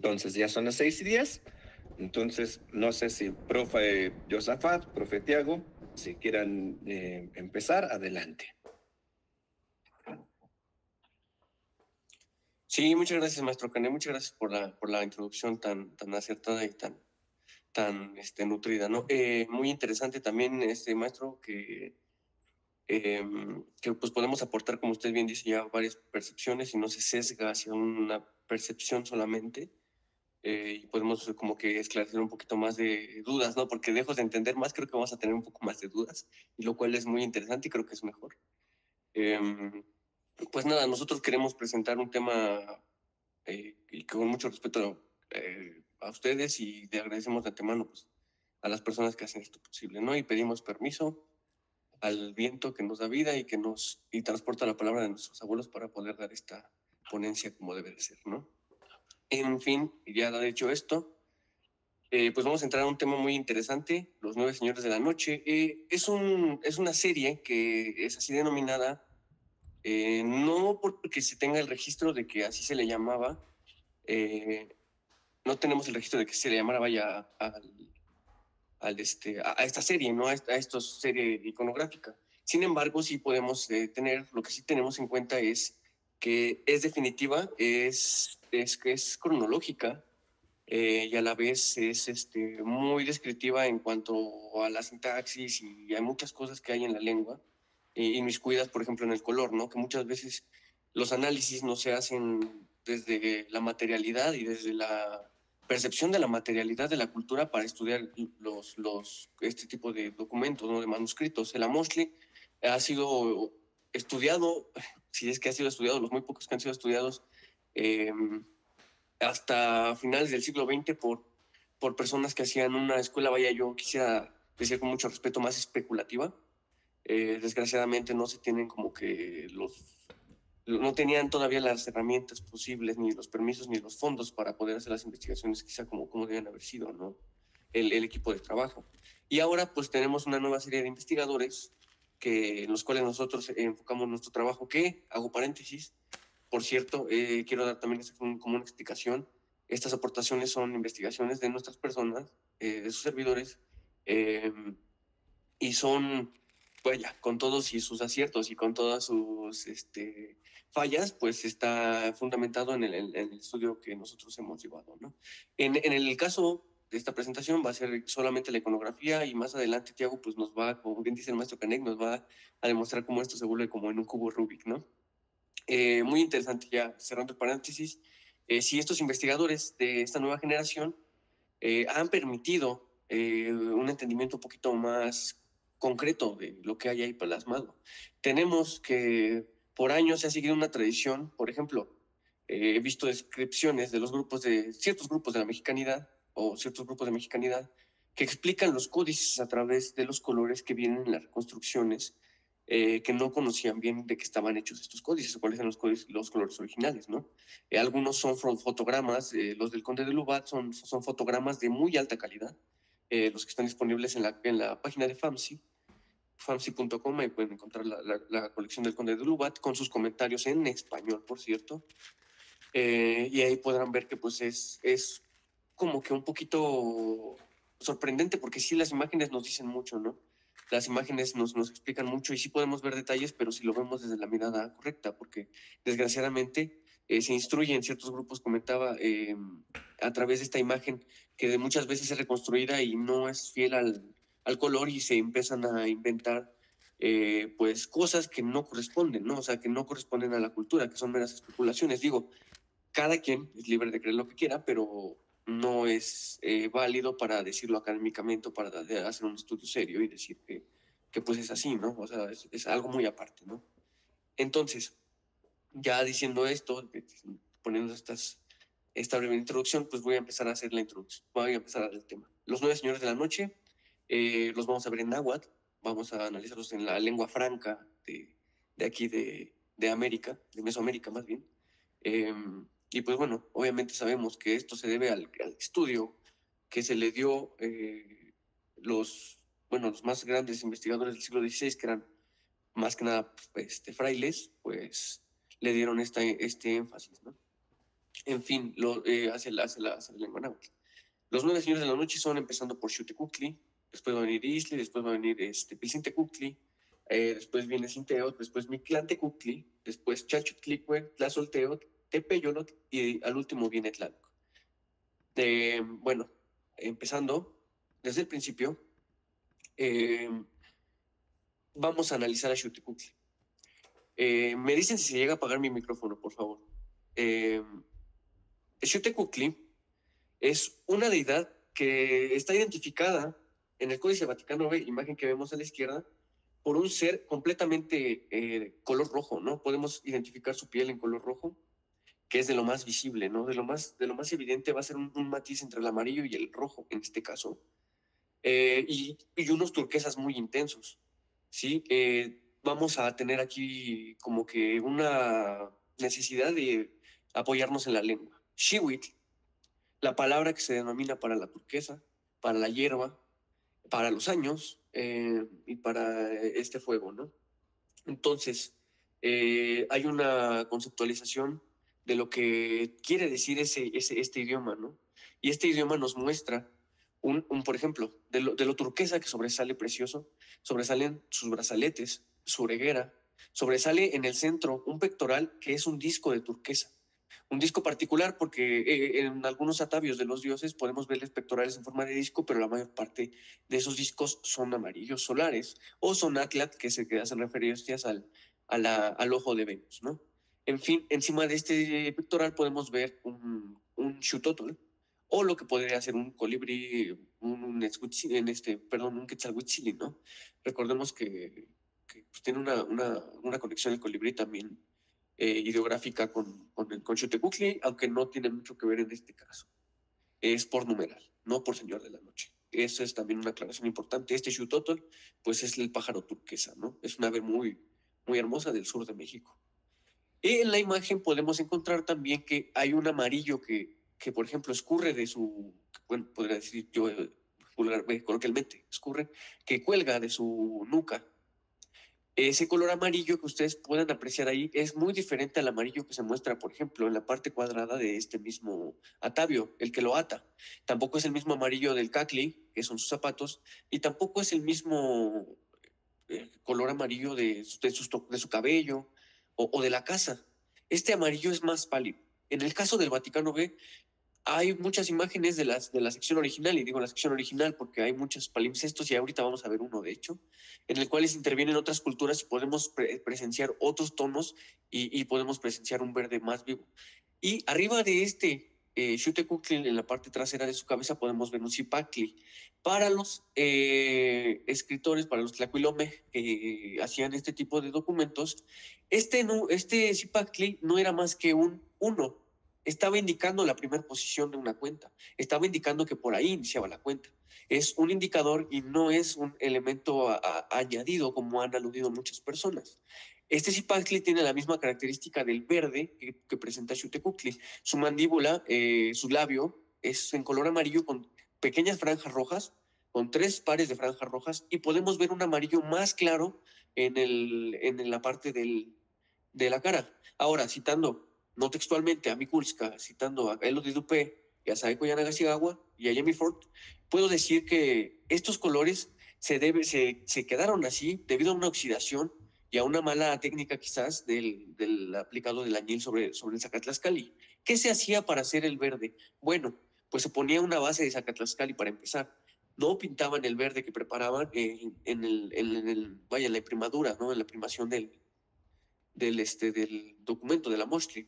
Entonces ya son las 6:10. Entonces, no sé si profe Josafat, profe Tiago, si quieran empezar, adelante. Sí, muchas gracias, maestro Cané. Muchas gracias por la introducción tan acertada y tan nutrida, ¿no? Muy interesante también, maestro, que pues podemos aportar, como usted bien dice, ya varias percepciones y no se sesga hacia una percepción solamente. Y podemos como que esclarecer un poquito más de dudas, ¿no? Porque lejos de entender más, creo que vamos a tener un poco más de dudas, y lo cual es muy interesante y creo que es mejor. Pues nada, nosotros queremos presentar un tema y con mucho respeto a ustedes, y le agradecemos de antemano pues, a las personas que hacen esto posible, ¿no? Y pedimos permiso al viento que nos da vida y que y transporta la palabra de nuestros abuelos para poder dar esta ponencia como debe de ser, ¿no? En fin, ya dicho esto, pues vamos a entrar a un tema muy interesante, Los Nueve Señores de la Noche. Es una serie que es así denominada, no porque se tenga el registro de que así se le llamaba, eh, no tenemos el registro de que se le llamara, vaya, a esta serie, ¿no? A esta serie iconográfica. Sin embargo, sí podemos lo que sí tenemos en cuenta es que es definitiva, que es cronológica, y a la vez es muy descriptiva en cuanto a la sintaxis, y hay muchas cosas que hay en la lengua, inmiscuidas, por ejemplo, en el color, ¿no? Que muchas veces los análisis no se hacen desde la materialidad y desde la percepción de la materialidad de la cultura para estudiar este tipo de documentos, ¿no? De manuscritos. El Amoshli ha sido estudiado, si es que ha sido estudiado, los muy pocos que han sido estudiados, eh, hasta finales del siglo XX por personas que hacían una escuela, vaya, yo quisiera decir con mucho respeto, más especulativa. Desgraciadamente no se tienen como que no tenían todavía las herramientas posibles, ni los permisos, ni los fondos para poder hacer las investigaciones quizá como debían haber sido, ¿no? El equipo de trabajo. Y ahora pues tenemos una nueva serie de investigadores en los cuales nosotros enfocamos nuestro trabajo, que, hago paréntesis, por cierto, quiero dar también como una explicación. Estas aportaciones son investigaciones de nuestras personas, de sus servidores, eh, y son, vaya, con todos y sus aciertos y con todas sus fallas, pues está fundamentado en el estudio que nosotros hemos llevado, ¿no? En el caso de esta presentación va a ser solamente la iconografía, y más adelante Tiago pues nos va, como bien dice el maestro Canek, nos va a demostrar cómo esto se vuelve como en un cubo Rubik, ¿no? Muy interesante, ya cerrando el paréntesis. Si estos investigadores de esta nueva generación han permitido un entendimiento un poquito más concreto de lo que hay ahí plasmado. Tenemos que por años se ha seguido una tradición. Por ejemplo, he visto descripciones de ciertos grupos de la mexicanidad, o ciertos grupos de mexicanidad, que explican los códices a través de los colores que vienen en las reconstrucciones, que no conocían bien de qué estaban hechos estos códices o cuáles eran los colores originales, ¿no? Algunos son fotogramas, los del Conde de Lubat son fotogramas de muy alta calidad, los que están disponibles en la página de FAMSI, famsi.com. Ahí pueden encontrar la colección del Conde de Lubat, con sus comentarios en español, por cierto, y ahí podrán ver que pues es como que un poquito sorprendente, porque sí, las imágenes nos dicen mucho, ¿no? Las imágenes nos explican mucho, y sí podemos ver detalles, pero si lo vemos desde la mirada correcta, porque desgraciadamente se instruye en ciertos grupos, comentaba, a través de esta imagen, que muchas veces es reconstruida y no es fiel al color, y se empiezan a inventar pues cosas que no corresponden, ¿no? O sea, que no corresponden a la cultura, que son meras especulaciones. Digo, cada quien es libre de creer lo que quiera, pero no es válido para decirlo académicamente, para hacer un estudio serio y decir que pues es así, ¿no? O sea, es algo muy aparte, ¿no? Entonces, ya diciendo esto, poniendo esta breve introducción, pues voy a empezar a hacer la introducción, voy a empezar a dar el tema. Los Nueve Señores de la Noche, los vamos a ver en náhuatl, vamos a analizarlos en la lengua franca de aquí de América, de Mesoamérica más bien. Y pues bueno, obviamente sabemos que esto se debe al estudio que se le dio, los más grandes investigadores del siglo XVI, que eran más que nada frailes, pues le dieron este énfasis, ¿no? En fin, hacia la lengua náhuatl. Los 9 señores de la noche son empezando por Xiuhtecuhtli, después va a venir Isli, después va a venir Pilsintecuhtli, después viene Sinteot, después Mictlantecuhtli, después Chalchutlicue, Tlazolteot, Tepeyolot y al último viene Tlaloc. Bueno, empezando desde el principio, eh, vamos a analizar a Xiuhtecuhtli. Me dicen si se llega a apagar mi micrófono, por favor. Xiuhtecuhtli es una deidad que está identificada en el Códice Vaticano B, imagen que vemos a la izquierda, por un ser completamente color rojo, ¿no? Podemos identificar su piel en color rojo, que es de lo más visible, ¿no? De lo más evidente va a ser un matiz entre el amarillo y el rojo, en este caso, y unos turquesas muy intensos, ¿sí? Vamos a tener aquí como que una necesidad de apoyarnos en la lengua. Shiwit, la palabra que se denomina para la turquesa, para la hierba, para los años y para este fuego, ¿no? Entonces, hay una conceptualización de lo que quiere decir este idioma, ¿no? Y este idioma nos muestra, por ejemplo, de lo turquesa que sobresale precioso, sobresalen sus brazaletes, su reguera, sobresale en el centro un pectoral que es un disco de turquesa. Un disco particular porque en algunos atavios de los dioses podemos verles pectorales en forma de disco, pero la mayor parte de esos discos son amarillos solares o son atlat, que se hacen referencias al ojo de Venus, ¿no? En fin, encima de este pectoral podemos ver un xutotl, o lo que podría ser un colibrí, un quetzalhuitzili, ¿no? Recordemos que pues, tiene una conexión el colibrí también ideográfica con Xiuhtecuhtli, aunque no tiene mucho que ver en este caso. Es por numeral, no por señor de la noche. Eso es también una aclaración importante. Este Xutotl, pues es el pájaro turquesa, ¿no? Es una ave muy, muy hermosa del sur de México. Y en la imagen podemos encontrar también que hay un amarillo que por ejemplo, escurre de su, bueno, podría decir yo coloquialmente, escurre, que cuelga de su nuca. Ese color amarillo que ustedes puedan apreciar ahí es muy diferente al amarillo que se muestra, por ejemplo, en la parte cuadrada de este mismo atavio, el que lo ata. Tampoco es el mismo amarillo del cacli, que son sus zapatos, y tampoco es el mismo color amarillo de su cabello o de la casa. Este amarillo es más pálido. En el caso del Vaticano B, hay muchas imágenes de la sección original, y digo la sección original porque hay muchos palimpsestos y ahorita vamos a ver uno, de hecho, en el cual intervienen otras culturas y podemos presenciar otros tonos y podemos presenciar un verde más vivo. Y arriba de este Xiuhtecuhtli, en la parte trasera de su cabeza, podemos ver un zipacli. Para los escritores, para los tlacuilome que hacían este tipo de documentos, este zipacli no era más que un uno, estaba indicando la primera posición de una cuenta, estaba indicando que por ahí iniciaba la cuenta. Es un indicador y no es un elemento añadido como han aludido muchas personas. Este Zipancli tiene la misma característica del verde que presenta Xiuhtecuhtli. Su mandíbula, su labio, es en color amarillo con pequeñas franjas rojas, con 3 pares de franjas rojas, y podemos ver un amarillo más claro en la parte de la cara. Ahora, citando no textualmente a Mikulska, citando a Elodie Dupé y a Saeko Yanagashigawa y a Jamie Ford, puedo decir que estos colores se quedaron así debido a una oxidación y a una mala técnica quizás del aplicado del añil sobre el Zacatlascali. ¿Qué se hacía para hacer el verde? Bueno, pues se ponía una base de Zacatlascali para empezar. No pintaban el verde que preparaban vaya, en la imprimadura, ¿no? En la imprimación del documento de la Moschli.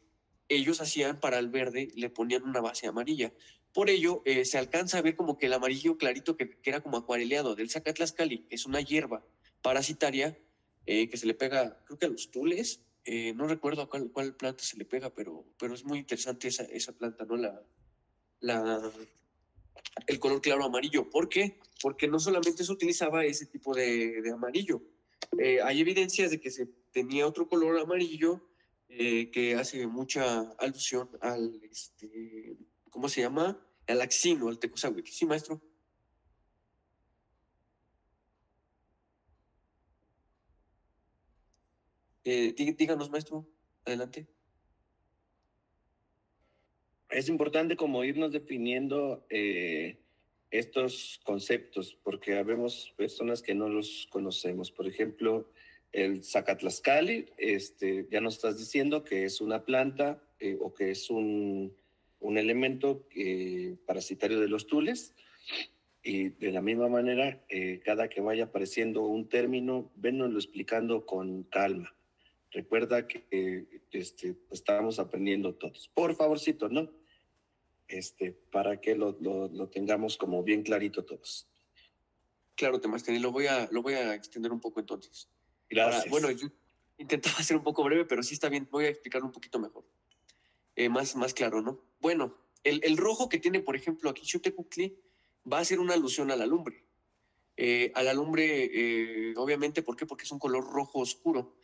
Ellos hacían para el verde, le ponían una base amarilla. Por ello, se alcanza a ver como que el amarillo clarito que era como acuareleado del Zacatlascali, que es una hierba parasitaria que se le pega, creo que a los tules. No recuerdo a cuál planta se le pega, pero es muy interesante esa planta, ¿no? La, el color claro amarillo. ¿Por qué? Porque no solamente se utilizaba ese tipo de amarillo. Hay evidencias de que se tenía otro color amarillo que hace mucha alusión ¿cómo se llama? Al axino, al tecozahuitl. Sí, maestro. Díganos, maestro. Adelante. es importante como irnos definiendo estos conceptos, porque habemos personas que no los conocemos. Por ejemplo, el Zacatlascali, ya nos estás diciendo que es una planta o que es un elemento parasitario de los tules. Y de la misma manera, cada que vaya apareciendo un término, vénoslo explicando con calma. Recuerda que estamos aprendiendo todos. Por favorcito, ¿no? Para que lo tengamos como bien clarito todos. Claro, Temasteni, lo voy a extender un poco entonces. Gracias. Bueno, yo intentaba ser un poco breve, pero sí está bien, voy a explicarlo un poquito mejor. Más claro, ¿no? Bueno, el rojo que tiene, por ejemplo, aquí Xiuhtecuhtli va a ser una alusión a la lumbre. A la lumbre, obviamente, ¿por qué? Porque es un color rojo oscuro.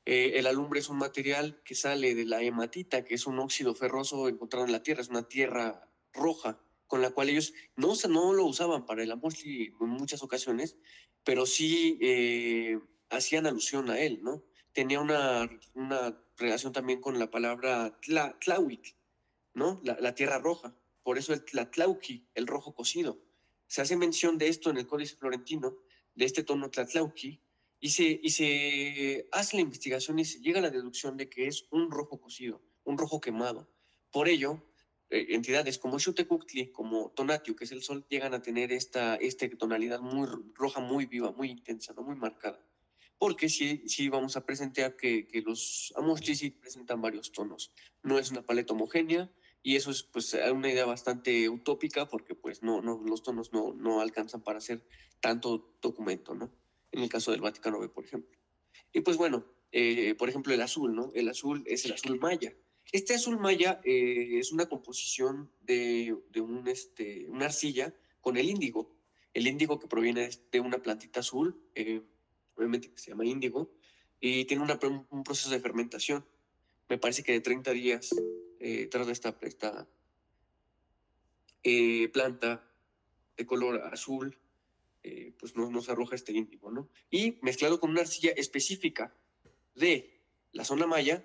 El alumbre es un material que sale de la hematita, que es un óxido ferroso encontrado en la tierra, es una tierra roja, con la cual ellos no lo usaban para el amosli en muchas ocasiones, pero sí hacían alusión a él, ¿no? Tenía una relación también con la palabra tlahuic, ¿no? La tierra roja. Por eso el tlatlauqui, el rojo cocido. Se hace mención de esto en el Códice Florentino, de este tono tlatlauqui, y se hace la investigación y se llega a la deducción de que es un rojo cocido, un rojo quemado. Por ello, entidades como Xiuhtecuhtli, como Tonatiuh, que es el sol, llegan a tener esta tonalidad muy roja, muy viva, muy intensa, ¿no? Muy marcada. Porque sí vamos a presentar que los amostli sí presentan varios tonos. No es una paleta homogénea, y eso es pues una idea bastante utópica porque pues los tonos no alcanzan para hacer tanto documento, ¿no? En el caso del Vaticano B, por ejemplo. Y pues bueno, por ejemplo el azul, ¿no? El azul es el azul maya. Este azul maya es una composición de una arcilla con el índigo. El índigo que proviene de una plantita azul, obviamente que se llama índigo, y tiene un proceso de fermentación. Me parece que de 30 días tarda esta planta de color azul, pues nos arroja este índigo, ¿no? Y mezclado con una arcilla específica de la zona maya,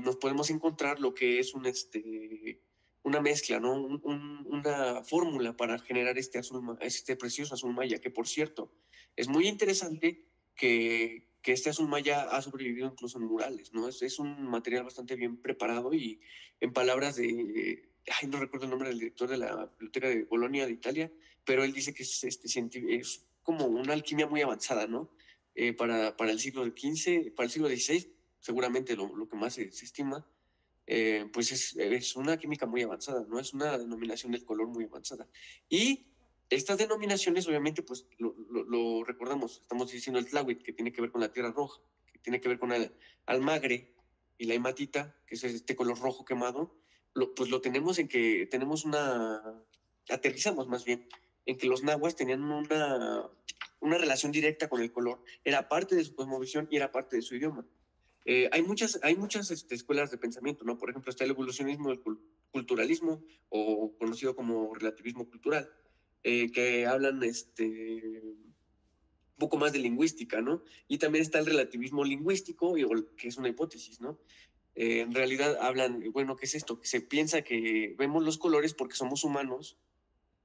nos podemos encontrar lo que es una mezcla, ¿no? Una fórmula para generar este precioso azul maya, que por cierto, es muy interesante que este azul maya ha sobrevivido incluso en murales, ¿no? Es un material bastante bien preparado y en palabras ay, no recuerdo el nombre del director de la Biblioteca de Bolonia de Italia, pero él dice que es como una alquimia muy avanzada, ¿no? Para el siglo XV, para el siglo XVI, seguramente lo que más se estima, pues es una química muy avanzada, ¿no? Es una denominación del color muy avanzada. Y estas denominaciones, obviamente, pues lo recordamos, estamos diciendo el tláhuic, que tiene que ver con la tierra roja, que tiene que ver con el almagre y la hematita, que es este color rojo quemado, pues lo tenemos en que tenemos aterrizamos más bien, en que los nahuas tenían una relación directa con el color, era parte de su cosmovisión y era parte de su idioma. Hay muchas escuelas de pensamiento, ¿no? Por ejemplo, está el evolucionismo, el culturalismo, o conocido como relativismo cultural, que hablan un poco más de lingüística, ¿no? Y también está el relativismo lingüístico, que es una hipótesis, ¿no? En realidad hablan, bueno, ¿qué es esto? Que se piensa que vemos los colores porque somos humanos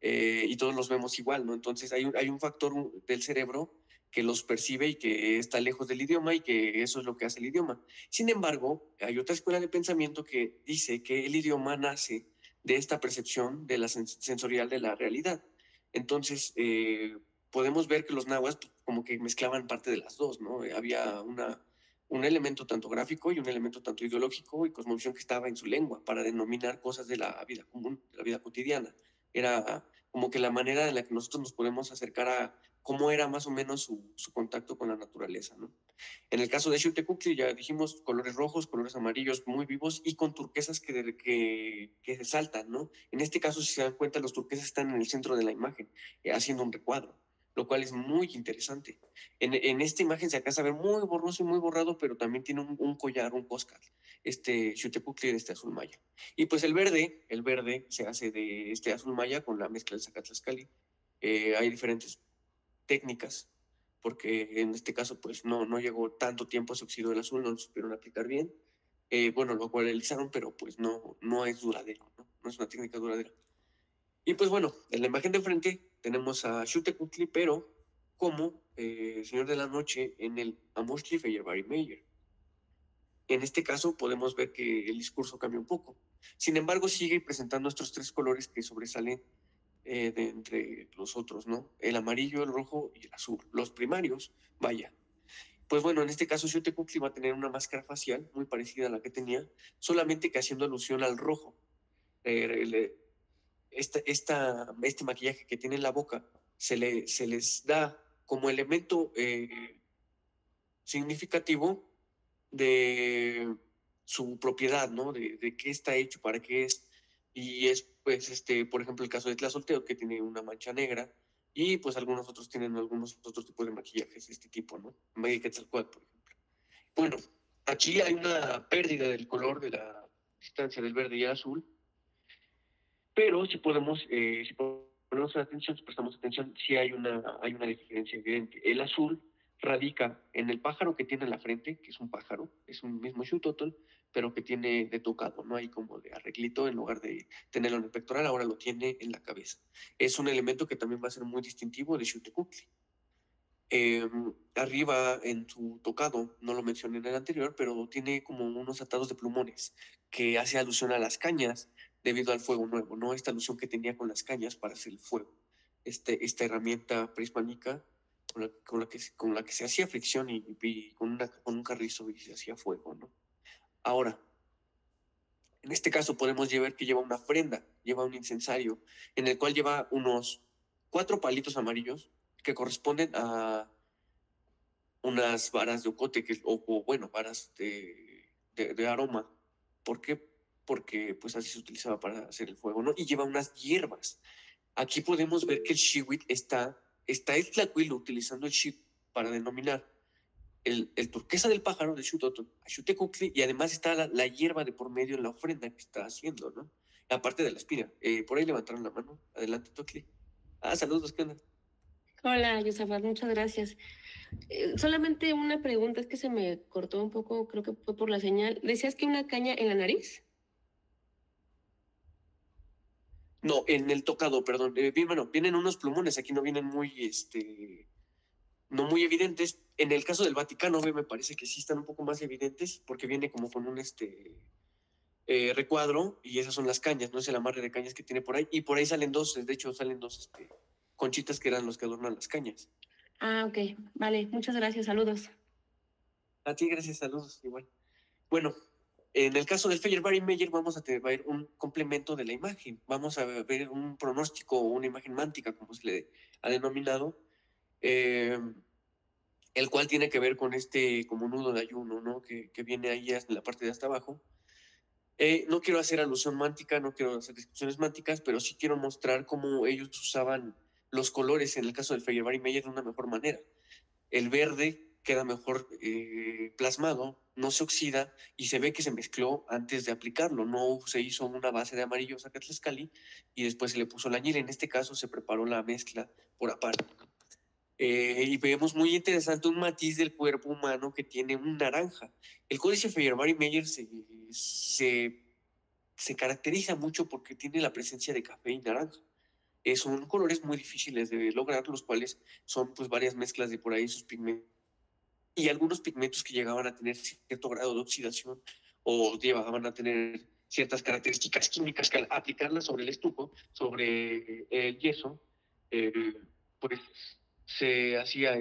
y todos los vemos igual, ¿no? Entonces hay un factor del cerebro que los percibe y que está lejos del idioma y que eso es lo que hace el idioma. Sin embargo, hay otra escuela de pensamiento que dice que el idioma nace de esta percepción de la sensorial de la realidad. Entonces, podemos ver que los nahuas pues, como que mezclaban parte de las dos, ¿no? Había un elemento tanto gráfico y un elemento tanto ideológico y cosmovisión que estaba en su lengua para denominar cosas de la vida común, de la vida cotidiana. Era como que la manera en la que nosotros nos podemos acercar a cómo era más o menos su contacto con la naturaleza, ¿no? En el caso de Xiuhtecuhtli ya dijimos colores rojos, colores amarillos muy vivos y con turquesas que resaltan, ¿no? En este caso, si se dan cuenta, los turquesas están en el centro de la imagen, haciendo un recuadro, lo cual es muy interesante. En esta imagen se alcanza a ver muy borroso y muy borrado, pero también tiene un collar, un coscal, Xiuhtecuhtli de este azul maya. Y pues el verde se hace de este azul maya con la mezcla del Zacatlascali. Hay diferentes técnicas, porque en este caso pues no llegó tanto tiempo, se oxidó el azul, no lo supieron aplicar bien. Bueno, lo cualizaron, pero pues no es duradero, ¿no? no es una técnica duradera. Y pues bueno, en la imagen de enfrente tenemos a Xiuhtecuhtli, pero como Señor de la Noche en el Amoshtli Feyerabari Meyer. En este caso podemos ver que el discurso cambia un poco. Sin embargo, sigue presentando estos tres colores que sobresalen de entre los otros, ¿no? El amarillo, el rojo y el azul. Los primarios, vaya. Pues bueno, en este caso Xiuhtecuhtli va a tener una máscara facial muy parecida a la que tenía, solamente que haciendo alusión al rojo. Este maquillaje que tiene en la boca se les da como elemento significativo de su propiedad, ¿no? De qué está hecho, para qué es. Y es, pues, por ejemplo, el caso de Tlazolteo, que tiene una mancha negra, y pues algunos otros tienen algunos otros tipos de maquillajes de este tipo, ¿no? Quetzalcóatl, por ejemplo. Bueno, aquí hay una pérdida del color de la distancia del verde y el azul, pero si ponemos atención, si prestamos atención, sí hay una diferencia evidente. El azul radica en el pájaro que tiene en la frente, que es un pájaro, es un mismo Xutotl, pero que tiene de tocado, no hay como de arreglito, en lugar de tenerlo en el pectoral, ahora lo tiene en la cabeza. Es un elemento que también va a ser muy distintivo de Xiuhtecuhtli. Arriba en su tocado, no lo mencioné en el anterior, pero tiene como unos atados de plumones que hace alusión a las cañas debido al fuego nuevo, ¿no? Esta alusión que tenía con las cañas para hacer el fuego. Esta herramienta prehispánica con la que se hacía fricción y con un carrizo y se hacía fuego, ¿no? Ahora, en este caso podemos ver que lleva una ofrenda, lleva un incensario, en el cual lleva unos 4 palitos amarillos que corresponden a unas varas de ocote, bueno, varas de aroma. ¿Por qué? Porque pues así se utilizaba para hacer el fuego, ¿no? Y lleva unas hierbas. Aquí podemos ver que el Xiwit está el tlacuilo utilizando el Xiwit para denominar el turquesa del pájaro de Xutotl a Xiuhtecuhtli, y además está la hierba de por medio en la ofrenda que está haciendo, ¿no? Aparte de la espina. Por ahí levantaron la mano. Adelante, Totli. Ah, saludos, ¿qué onda? Hola, Yosafat, muchas gracias. Solamente una pregunta, es que se me cortó un poco, creo que fue por la señal. ¿Decías que una caña en la nariz? No, en el tocado, perdón. Bueno, vienen unos plumones, aquí no vienen no muy evidentes. En el caso del Vaticano, me parece que sí están un poco más evidentes, porque viene como con un recuadro, y esas son las cañas, no es el amarre de cañas que tiene por ahí, y por ahí salen dos, de hecho salen dos conchitas que eran los que adornan las cañas. Ah, ok, vale, muchas gracias, saludos. A ti, gracias, saludos, igual. Bueno, en el caso del Feyerabari Meyer vamos a ver un complemento de la imagen, vamos a ver un pronóstico o una imagen mántica, como se le ha denominado, el cual tiene que ver con como nudo de ayuno, ¿no? Que viene ahí en la parte de hasta abajo. No quiero hacer alusión mántica, no quiero hacer discusiones mánticas, pero sí quiero mostrar cómo ellos usaban los colores en el caso del Feyerabari Meyer de una mejor manera. El verde queda mejor plasmado, no se oxida y se ve que se mezcló antes de aplicarlo, no se hizo una base de amarillo Zacatlescali y después se le puso la añil. En este caso se preparó la mezcla por aparte. Y vemos muy interesante un matiz del cuerpo humano que tiene un naranja. El códice Feyerabari-Meyer se caracteriza mucho porque tiene la presencia de café y naranja. Son colores muy difíciles de lograr, los cuales son pues varias mezclas de por ahí sus pigmentos y algunos pigmentos que llegaban a tener cierto grado de oxidación o llegaban a tener ciertas características químicas que al aplicarlas sobre el estuco, sobre el yeso, eh, pues se hacía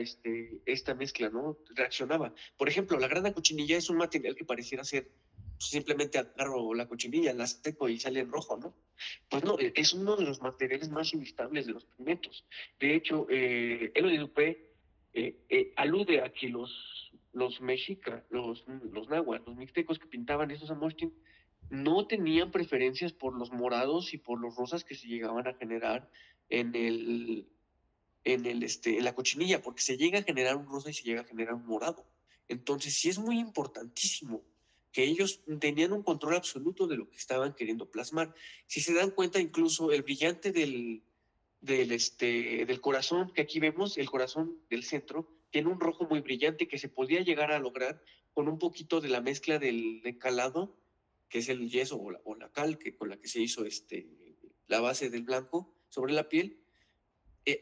esta mezcla, ¿no? Reaccionaba. Por ejemplo, la grana cochinilla es un material que pareciera ser simplemente agarro la cochinilla, la seco y sale en rojo, ¿no? Pues no, es uno de los materiales más inestables de los pigmentos. De hecho, Elodie Dupé alude a que los mexicas, los náhuatl, los mixtecos que pintaban esos amoshtin, no tenían preferencias por los morados y por los rosas que se llegaban a generar en en la cochinilla, porque se llega a generar un rosa y se llega a generar un morado. Entonces, sí es muy importantísimo que ellos tenían un control absoluto de lo que estaban queriendo plasmar. Si se dan cuenta, incluso el brillante del corazón que aquí vemos, el corazón del centro, tiene un rojo muy brillante que se podía llegar a lograr con un poquito de la mezcla del calado que es el yeso o la cal con la que se hizo la base del blanco sobre la piel,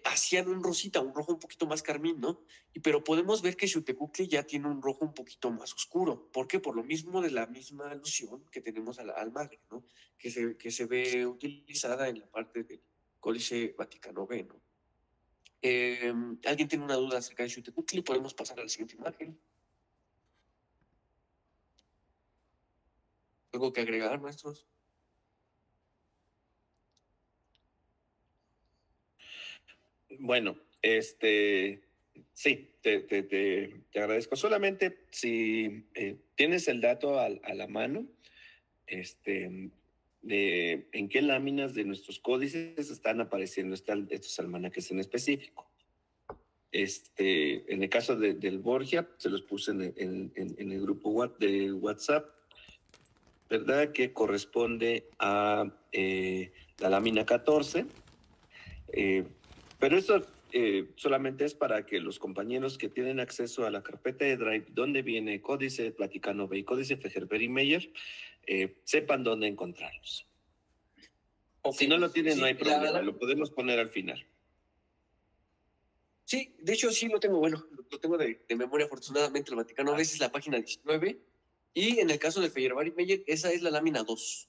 hacían un rosita, un rojo un poquito más carmín, ¿no? Pero podemos ver que Xiuhtecuhtli ya tiene un rojo un poquito más oscuro. ¿Por qué? Por lo mismo de la misma alusión que tenemos al magre, ¿no? Que se ve utilizada en la parte del Códice Vaticano B, ¿no? ¿Alguien tiene una duda acerca de Xiuhtecuhtli? Podemos pasar a la siguiente imagen. ¿Algo que agregar, maestros? Bueno, sí, te agradezco. Solamente si tienes el dato a la mano, de en qué láminas de nuestros códices están apareciendo estos almanaques en específico. En el caso del Borgia, se los puse en el grupo de WhatsApp, ¿verdad? Que corresponde a la lámina 14. Pero eso solamente es para que los compañeros que tienen acceso a la carpeta de Drive, donde viene Códice Vaticano B y Códice Fejerberg-Meyer, sepan dónde encontrarlos. Okay. Si no lo tienen, sí, no hay problema, lo podemos poner al final. Sí, de hecho sí lo tengo, bueno, lo tengo de memoria, afortunadamente. El Vaticano B es la página 19, y en el caso de Fejerberg-Meyer, esa es la lámina 2.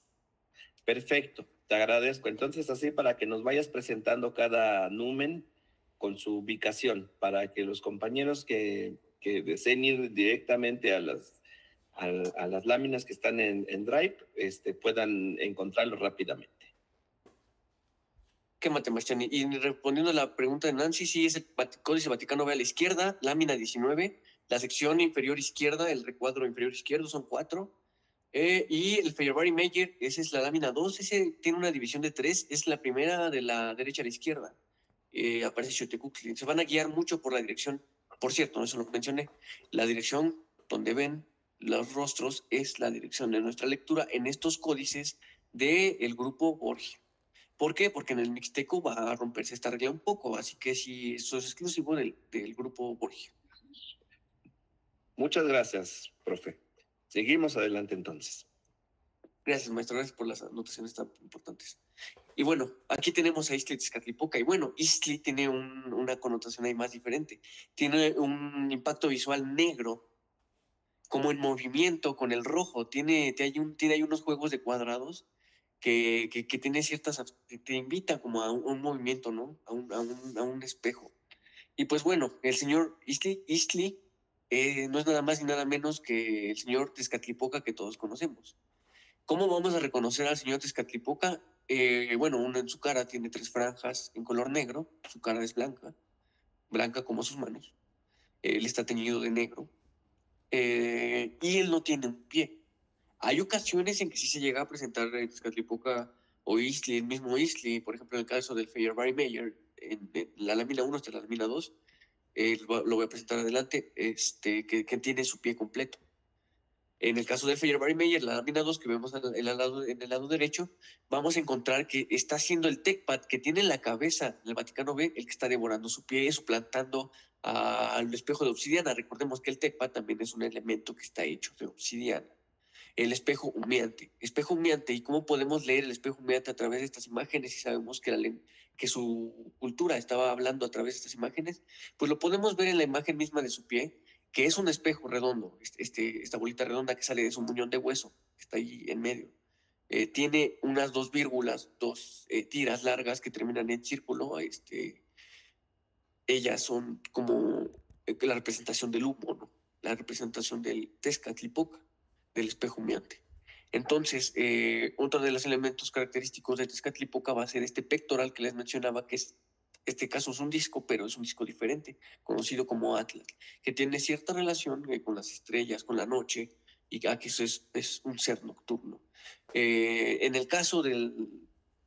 Perfecto, te agradezco. Entonces, así para que nos vayas presentando cada numen con su ubicación, para que los compañeros que deseen ir directamente a las láminas que están en Drive puedan encontrarlo rápidamente. ¿Qué mate, Machani? Y respondiendo a la pregunta de Nancy, sí, es el Códice Vaticano B a la izquierda, lámina 19, la sección inferior izquierda, el recuadro inferior izquierdo, son 4. Y el Fejerberg-Meyer, esa es la lámina 2, ese tiene una división de 3, es la primera de la derecha a la izquierda. Aparece Xiuhtecuhtli. Se van a guiar mucho por la dirección, por cierto, eso lo mencioné, la dirección donde ven los rostros es la dirección de nuestra lectura en estos códices del grupo Borgia. ¿Por qué? Porque en el mixteco va a romperse esta regla un poco, así que sí, eso es exclusivo del grupo Borgia. Muchas gracias, profe. Seguimos adelante entonces. Gracias, maestro, gracias por las anotaciones tan importantes. Y bueno, aquí tenemos a Iztli-Tezcatlipoca, y bueno, Iztli tiene una connotación ahí más diferente. Tiene un impacto visual negro, como en movimiento, con el rojo. Tiene ahí unos juegos de cuadrados que tiene ciertas, te invita como a un movimiento, ¿no? A un espejo. Y pues bueno, el señor Iztli no es nada más ni nada menos que el señor Tezcatlipoca que todos conocemos. ¿Cómo vamos a reconocer al señor Tezcatlipoca? Bueno, uno en su cara tiene 3 franjas en color negro, su cara es blanca como sus manos. Él está teñido de negro, y él no tiene un pie. Hay ocasiones en que sí se llega a presentar Tezcatlipoca o Iztli, el mismo Iztli, por ejemplo, en el caso del Fejerberg-Meyer, en la lámina 1 hasta la lámina 2, lo voy a presentar adelante, que tiene su pie completo. En el caso de Fejerberg-Meyer, la lámina 2 que vemos en el lado derecho, vamos a encontrar que está siendo el Tecpat que tiene en la cabeza del Vaticano B el que está devorando su pie, suplantando al espejo de obsidiana. Recordemos que el Tecpat también es un elemento que está hecho de obsidiana. El espejo humeante. Espejo humeante, ¿y cómo podemos leer el espejo humeante a través de estas imágenes si sabemos que su cultura estaba hablando a través de estas imágenes? Pues lo podemos ver en la imagen misma de su pie, que es un espejo redondo, esta bolita redonda que sale de su muñón de hueso, que está ahí en medio. Tiene unas 2 vírgulas, 2 tiras largas que terminan en círculo. Ellas son como la representación del humo, ¿no? La representación del Tezcatlipoca, del espejo humeante. Entonces, otro de los elementos característicos de Tezcatlipoca va a ser este pectoral que les mencionaba, que es, este caso es un disco, pero es un disco diferente, conocido como Atlas, que tiene cierta relación con las estrellas, con la noche, y que eso es un ser nocturno. En el caso de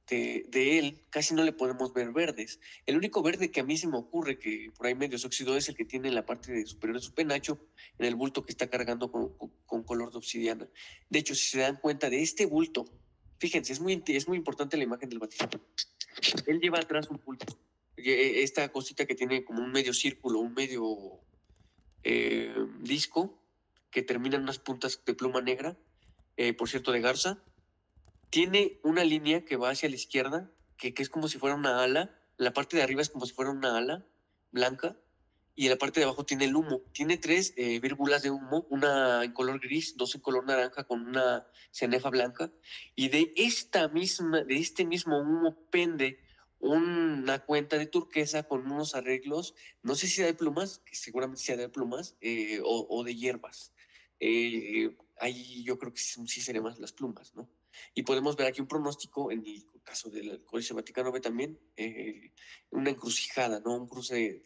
él, casi no le podemos ver verdes. El único verde que a mí se me ocurre que por ahí medio se oxidó es el que tiene en la parte superior de su penacho, en el bulto que está cargando con color de obsidiana. De hecho, si se dan cuenta de este bulto, fíjense, es muy importante la imagen del Vaticano. Él lleva atrás un bulto, esta cosita que tiene como un medio círculo, un medio disco, que termina en unas puntas de pluma negra. por cierto, de garza. Tiene una línea que va hacia la izquierda, que es como si fuera una ala. La parte de arriba es como si fuera una ala blanca, y en la parte de abajo tiene el humo. Tiene 3 vírgulas de humo, una en color gris, 2 en color naranja con una cenefa blanca. Y de este mismo humo pende una cuenta de turquesa con unos arreglos, no sé si de plumas, que seguramente sea de plumas, o de hierbas. Ahí yo creo que sí serían más las plumas, ¿no? Y podemos ver aquí un pronóstico, en el caso del Códice Vaticano B también, una encrucijada, ¿no? Un cruce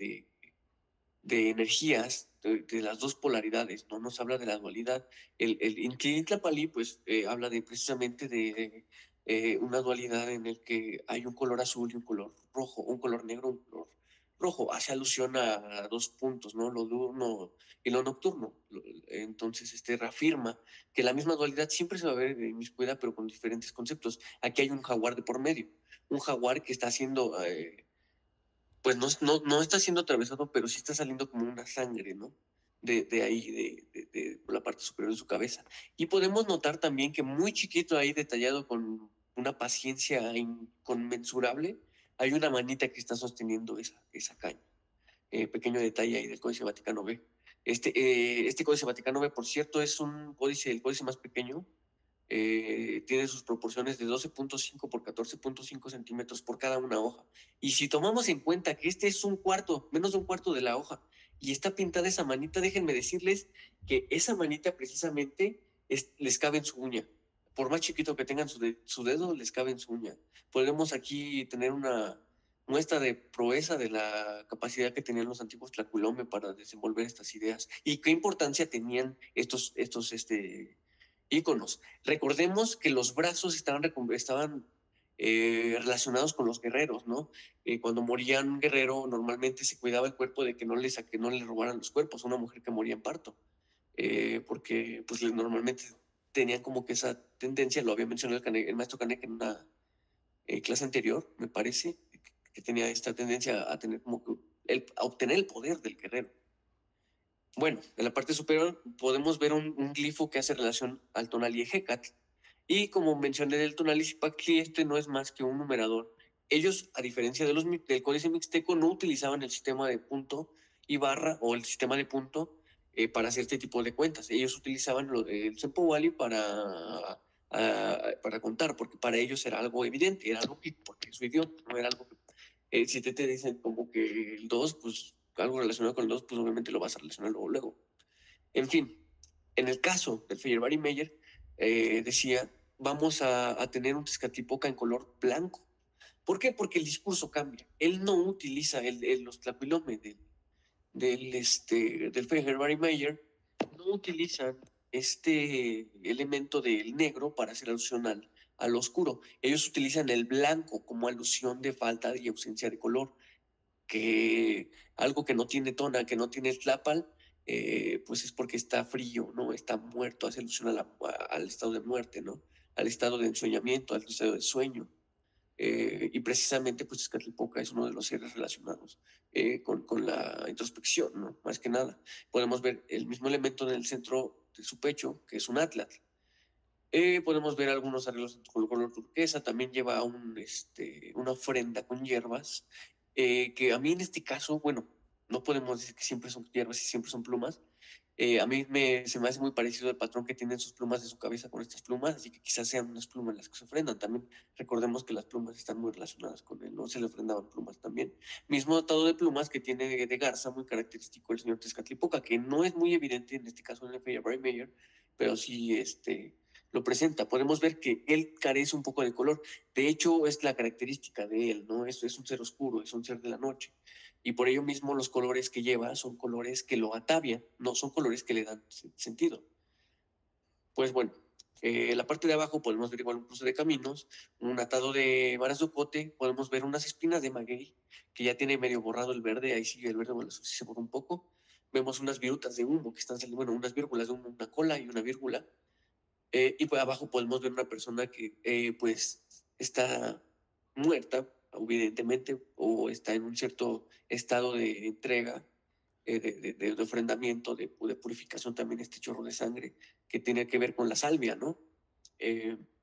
de energías de las dos polaridades, ¿no? Nos habla de la dualidad. El Inti Tlapali, pues, habla precisamente de una dualidad en el que hay un color azul y un color rojo, un color negro, un color rojo. Hace alusión a 2 puntos, ¿no? Lo diurno y lo nocturno. Entonces, reafirma que la misma dualidad siempre se va a ver inmiscuida, pero con diferentes conceptos. Aquí hay un jaguar de por medio, un jaguar que está haciendo pues no está siendo atravesado, pero sí está saliendo como una sangre, ¿no? De ahí, por la parte superior de su cabeza. Y podemos notar también que muy chiquito ahí, detallado con una paciencia inconmensurable, hay una manita que está sosteniendo esa caña. Pequeño detalle ahí del Códice Vaticano B. Este Códice Vaticano B, por cierto, es el códice más pequeño. Tiene sus proporciones de 12.5 por 14.5 centímetros por cada una hoja. Y si tomamos en cuenta que este es menos de un cuarto de la hoja, y está pintada esa manita, déjenme decirles que esa manita precisamente les cabe en su uña. Por más chiquito que tengan su dedo, les cabe en su uña. Podemos aquí tener una muestra de proeza de la capacidad que tenían los antiguos Tlaculome para desenvolver estas ideas y qué importancia tenían estos íconos. Recordemos que los brazos estaban relacionados con los guerreros, ¿no? Cuando moría un guerrero, normalmente se cuidaba el cuerpo de que no le robaran los cuerpos a una mujer que moría en parto, porque pues normalmente tenían como que esa tendencia, lo había mencionado el maestro Canek en una clase anterior, me parece, que tenía esta tendencia a tener como que a obtener el poder del guerrero. Bueno, en la parte superior podemos ver un glifo que hace relación al tonal Ejecatl. Y como mencioné del tonal Izipactli, este no es más que un numerador. Ellos, a diferencia del códice mixteco, no utilizaban el sistema de punto y barra o el sistema de punto para hacer este tipo de cuentas. Ellos utilizaban el Cempowali para contar, porque para ellos era algo evidente, era algo que, porque es su idioma, no era algo que si te dicen como que el 2, pues algo relacionado con el 2, pues obviamente lo vas a relacionar luego. En fin, en el caso del Feyerabadi Meyer, decía, vamos a tener un Tezcatlipoca en color blanco. ¿Por qué? Porque el discurso cambia. Él no utiliza los tlacuilome del Feyerabadi Meyer, no utilizan este elemento del negro para hacer alusión al oscuro. Ellos utilizan el blanco como alusión de falta y ausencia de color, que algo que no tiene Tona, que no tiene el Tlapal, pues es porque está frío, ¿no? Está muerto, hace alusión al estado de muerte, ¿no? Al estado de ensueñamiento, al estado de sueño. Y precisamente, pues Tezcatlipoca es uno de los seres relacionados con la introspección, ¿no? Más que nada. Podemos ver el mismo elemento en el centro de su pecho, que es un atlas. Podemos ver algunos arreglos con color turquesa, también lleva una ofrenda con hierbas, que a mí en este caso, bueno, no podemos decir que siempre son hierbas y siempre son plumas. A mí se me hace muy parecido el patrón que tienen sus plumas de su cabeza con estas plumas, así que quizás sean unas plumas las que se ofrendan. También recordemos que las plumas están muy relacionadas con él, ¿no? Se le ofrendaban plumas también. Mismo atado de plumas que tiene de garza, muy característico el señor Tezcatlipoca, que no es muy evidente en este caso en el Feyerabadi Meyer, pero sí lo presenta. Podemos ver que él carece un poco de color. De hecho, es la característica de él, ¿no? Es un ser oscuro, es un ser de la noche. Y por ello mismo los colores que lleva son colores que lo atavian, no son colores que le dan sentido. Pues bueno, la parte de abajo podemos ver igual un cruce de caminos, un atado de varas de ocote, podemos ver unas espinas de maguey, que ya tiene medio borrado el verde, ahí sigue el verde, bueno, eso sí se borra un poco. Vemos unas virutas de humo que están saliendo, bueno, unas vírgulas de humo, una cola y una vírgula. Y pues abajo podemos ver una persona que pues está muerta, evidentemente, o está en un cierto estado de entrega, de ofrendamiento, de purificación también, este chorro de sangre que tiene que ver con la salvia, ¿no?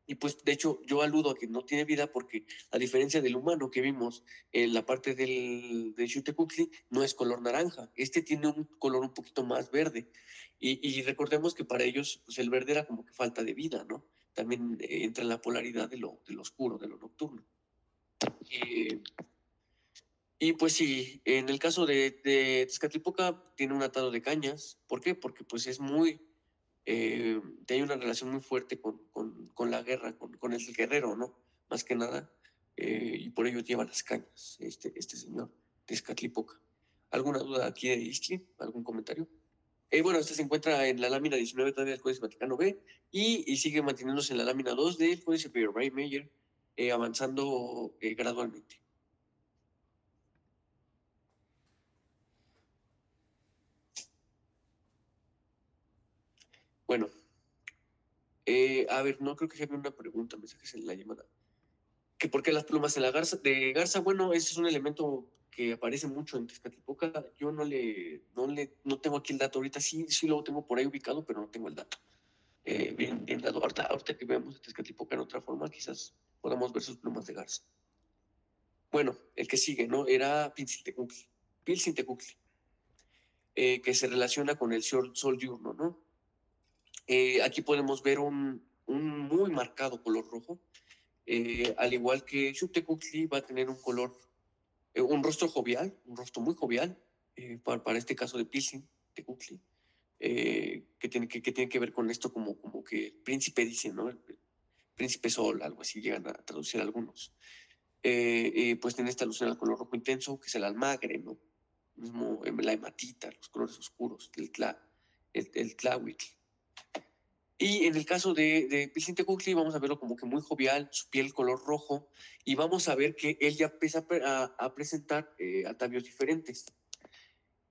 Y pues, de hecho, yo aludo a que no tiene vida porque, a diferencia del humano que vimos en la parte de Xiuhtecuhtli, no es color naranja. Este tiene un color un poquito más verde. Y recordemos que para ellos, pues el verde era como que falta de vida, ¿no? También entra en la polaridad de lo oscuro, de lo nocturno. Y pues sí, en el caso de Tezcatlipoca tiene un atado de cañas. ¿Por qué? Porque pues es muy, tiene una relación muy fuerte con la guerra, con el guerrero, ¿no? Más que nada. Y por ello lleva las cañas, este señor Tezcatlipoca. ¿Alguna duda aquí de Istli? ¿Algún comentario? Bueno, este se encuentra en la lámina 19 todavía del Códice Vaticano B y sigue manteniéndose en la lámina 2 del Códice Peyer-Meyer, avanzando gradualmente. Bueno, a ver, no creo que haya una pregunta, mensajes en la llamada. ¿Que por qué las plumas de la garza? De garza, bueno, ese es un elemento que aparece mucho en Tezcatlipoca. Yo no tengo aquí el dato ahorita, sí lo tengo por ahí ubicado, pero no tengo el dato. Bien dado. Ahorita que veamos a Tezcatlipoca en otra forma, quizás podamos ver sus plumas de garza. Bueno, el que sigue, ¿no? Era Pilsintecuhtli, que se relaciona con el sol diurno, ¿no? Aquí podemos ver un muy marcado color rojo. Al igual que Xiuhtecuhtli va a tener un color, un rostro jovial, un rostro muy jovial, para este caso de Pilsintecuhtli, que tiene que ver con esto como que el príncipe dice, ¿no? El príncipe sol, algo así llegan a traducir algunos. Pues tiene esta alusión al color rojo intenso, que es el almagre, ¿no? Mismo la hematita, los colores oscuros, el tláhuatl. Y en el caso de Pilsintecuhtli vamos a verlo como que muy jovial, su piel color rojo, y vamos a ver que él ya empieza a presentar atavios diferentes.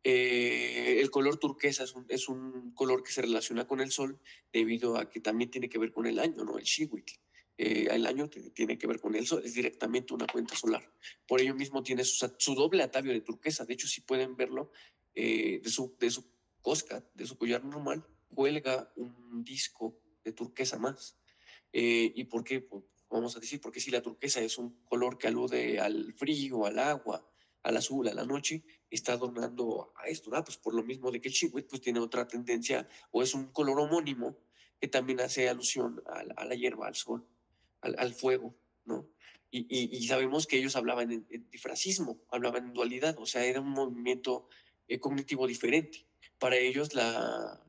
El color turquesa es un color que se relaciona con el sol debido a que también tiene que ver con el año, ¿no? El Xiwitl. El año tiene que ver con el sol, es directamente una cuenta solar. Por ello mismo tiene su doble atavio de turquesa. De hecho, si pueden verlo, de su cosca, de su collar normal, cuelga un disco de turquesa más. ¿Y por qué? Pues, vamos a decir, porque si la turquesa es un color que alude al frío, al agua, al azul, a la noche, está adornando a esto, ¿no? Pues por lo mismo de que el Chihuahua pues tiene otra tendencia, o es un color homónimo que también hace alusión a la hierba, al sol, al fuego, ¿no? Y sabemos que ellos hablaban en difracismo, hablaban en dualidad, o sea, era un movimiento cognitivo diferente. Para ellos la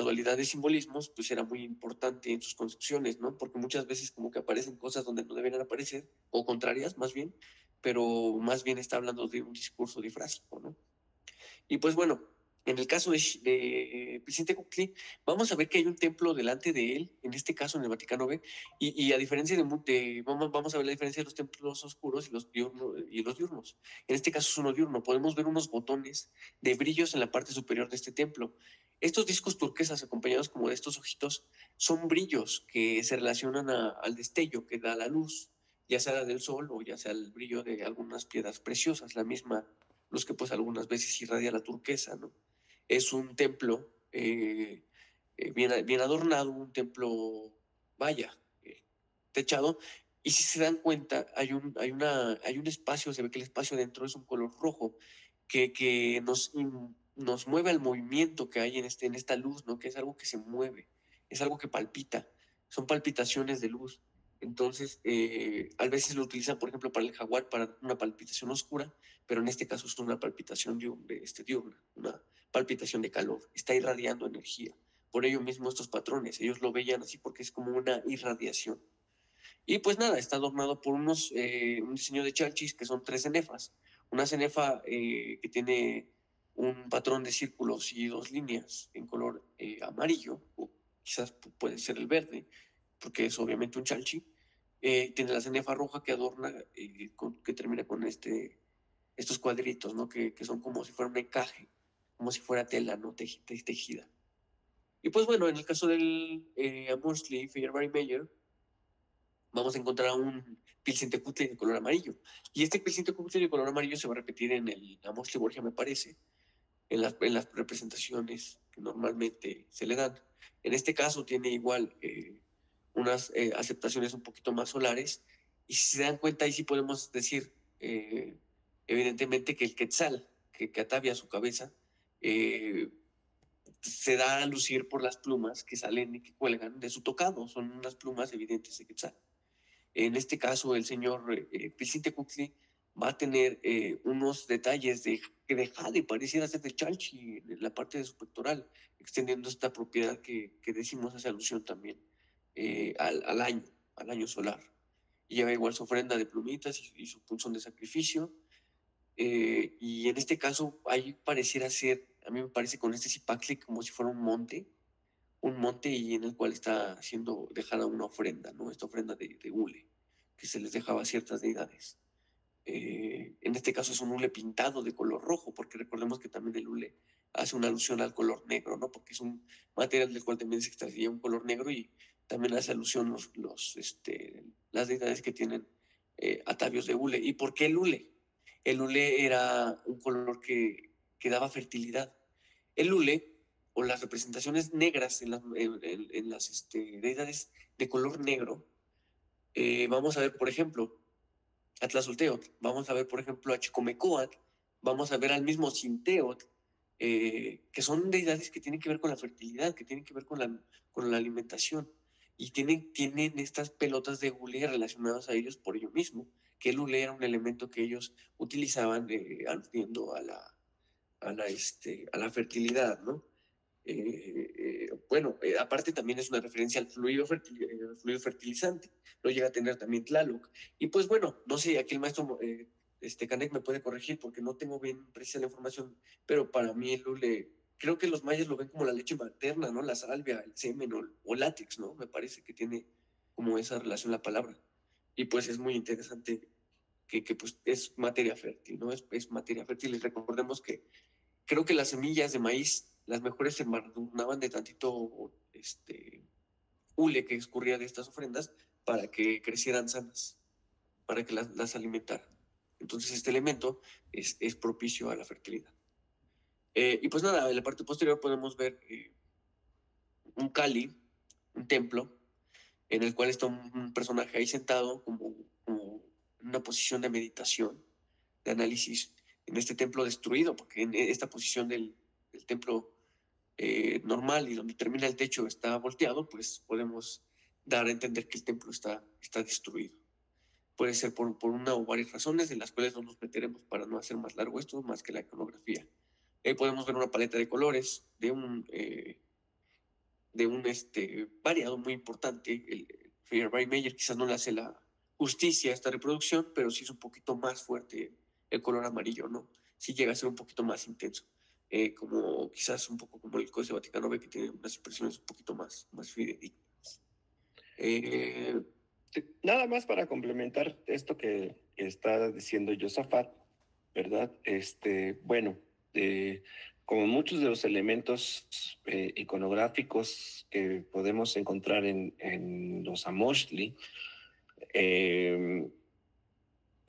dualidad de simbolismos pues era muy importante en sus concepciones, ¿no? Porque muchas veces como que aparecen cosas donde no deben aparecer, o contrarias más bien, pero más bien está hablando de un discurso difrásico, ¿no? Y pues bueno, en el caso de Pilsintecuhtli, vamos a ver que hay un templo delante de él, en este caso en el Vaticano B, y a diferencia vamos a ver la diferencia de los templos oscuros y los diurnos. En este caso es uno diurno, podemos ver unos botones de brillos en la parte superior de este templo. Estos discos turquesas acompañados como de estos ojitos son brillos que se relacionan al destello que da la luz, ya sea del sol o ya sea el brillo de algunas piedras preciosas, la misma los que pues algunas veces irradia la turquesa, ¿no? Es un templo bien adornado, un templo, vaya, techado, y si se dan cuenta, hay un espacio, se ve que el espacio dentro es un color rojo, que nos mueve al movimiento que hay en esta luz, ¿no? Que es algo que se mueve, es algo que palpita, son palpitaciones de luz. Entonces, a veces lo utilizan, por ejemplo, para el jaguar, para una palpitación oscura, pero en este caso es una palpitación diurna, una palpitación de calor, está irradiando energía. Por ello mismo estos patrones, ellos lo veían así porque es como una irradiación. Y pues nada, está adornado por un diseño de chalchis que son tres cenefas. Una cenefa que tiene un patrón de círculos y dos líneas en color amarillo, o quizás puede ser el verde, porque es obviamente un chalchi. Tiene la cenefa roja que adorna, que termina con estos cuadritos, ¿no? Que son como si fuera un encaje, como si fuera tela, ¿no? Tejida. Y pues bueno, en el caso del Amorsli Feyerabry Meyer, vamos a encontrar un Pilsintecuhtli de color amarillo. Y este Pilsintecuhtli de color amarillo se va a repetir en el Amorsli Borgia, me parece, en las representaciones que normalmente se le dan. En este caso tiene igual unas aceptaciones un poquito más solares, y si se dan cuenta ahí sí podemos decir evidentemente que el quetzal que atavia su cabeza se da a lucir por las plumas que salen y que cuelgan de su tocado, son unas plumas evidentes de quetzal. En este caso, el señor Pilcintecutli va a tener unos detalles de jade, pareciera ser de chalchi, en la parte de su pectoral, extendiendo esta propiedad que decimos, hace alusión también al año solar. Y lleva igual su ofrenda de plumitas y su punzón de sacrificio. Y en este caso, ahí pareciera ser, a mí me parece con este Zipacli como si fuera un monte y en el cual está siendo dejada una ofrenda, ¿no? Esta ofrenda de hule, que se les dejaba a ciertas deidades. En este caso es un hule pintado de color rojo, porque recordemos que también el hule hace una alusión al color negro, ¿no? Porque es un material del cual también se extraía un color negro, y también hace alusión las deidades que tienen atavios de hule. ¿Y por qué el hule? El hule era un color que daba fertilidad. El hule, o las representaciones negras en las deidades de color negro, vamos a ver, por ejemplo, a Tlazolteotl, vamos a ver, por ejemplo, a Chicomecoatl, vamos a ver al mismo Sinteotl, que son deidades que tienen que ver con la fertilidad, que tienen que ver con la alimentación, y tienen estas pelotas de hule relacionadas a ellos por ello mismo, que el hule era un elemento que ellos utilizaban aludiendo a la fertilidad, ¿no? Bueno, aparte también es una referencia al fluido fertilizante, lo llega a tener también Tlaloc. Y pues bueno, no sé, aquí el maestro Canek me puede corregir porque no tengo bien precisa la información, pero para mí el hule, creo que los mayas lo ven como la leche materna, ¿no? La salvia, el semen o látex, ¿no? Me parece que tiene como esa relación la palabra. Y pues es muy interesante que pues es materia fértil, ¿no? Es materia fértil, y recordemos que creo que las semillas de maíz, las mejores, se embadurnaban de tantito hule que escurría de estas ofrendas para que crecieran sanas, para que las alimentaran. Entonces este elemento es propicio a la fertilidad. Y pues nada, en la parte posterior podemos ver un cali, un templo, en el cual está un personaje ahí sentado como en una posición de meditación, de análisis, en este templo destruido, porque en esta posición del templo normal y donde termina el techo está volteado, pues podemos dar a entender que el templo está destruido. Puede ser por una o varias razones, de las cuales no nos meteremos para no hacer más largo esto, más que la iconografía. Podemos ver una paleta de colores de un variado muy importante. El Feyerabend-Meyer quizás no le hace la justicia a esta reproducción, pero sí es un poquito más fuerte el color amarillo, ¿no? Sí llega a ser un poquito más intenso, como quizás un poco como el Códice Vaticano B, que tiene unas expresiones un poquito más fidedignas. Nada más para complementar esto que está diciendo Josafat, ¿verdad? Bueno, como muchos de los elementos iconográficos que podemos encontrar en los Amoshli,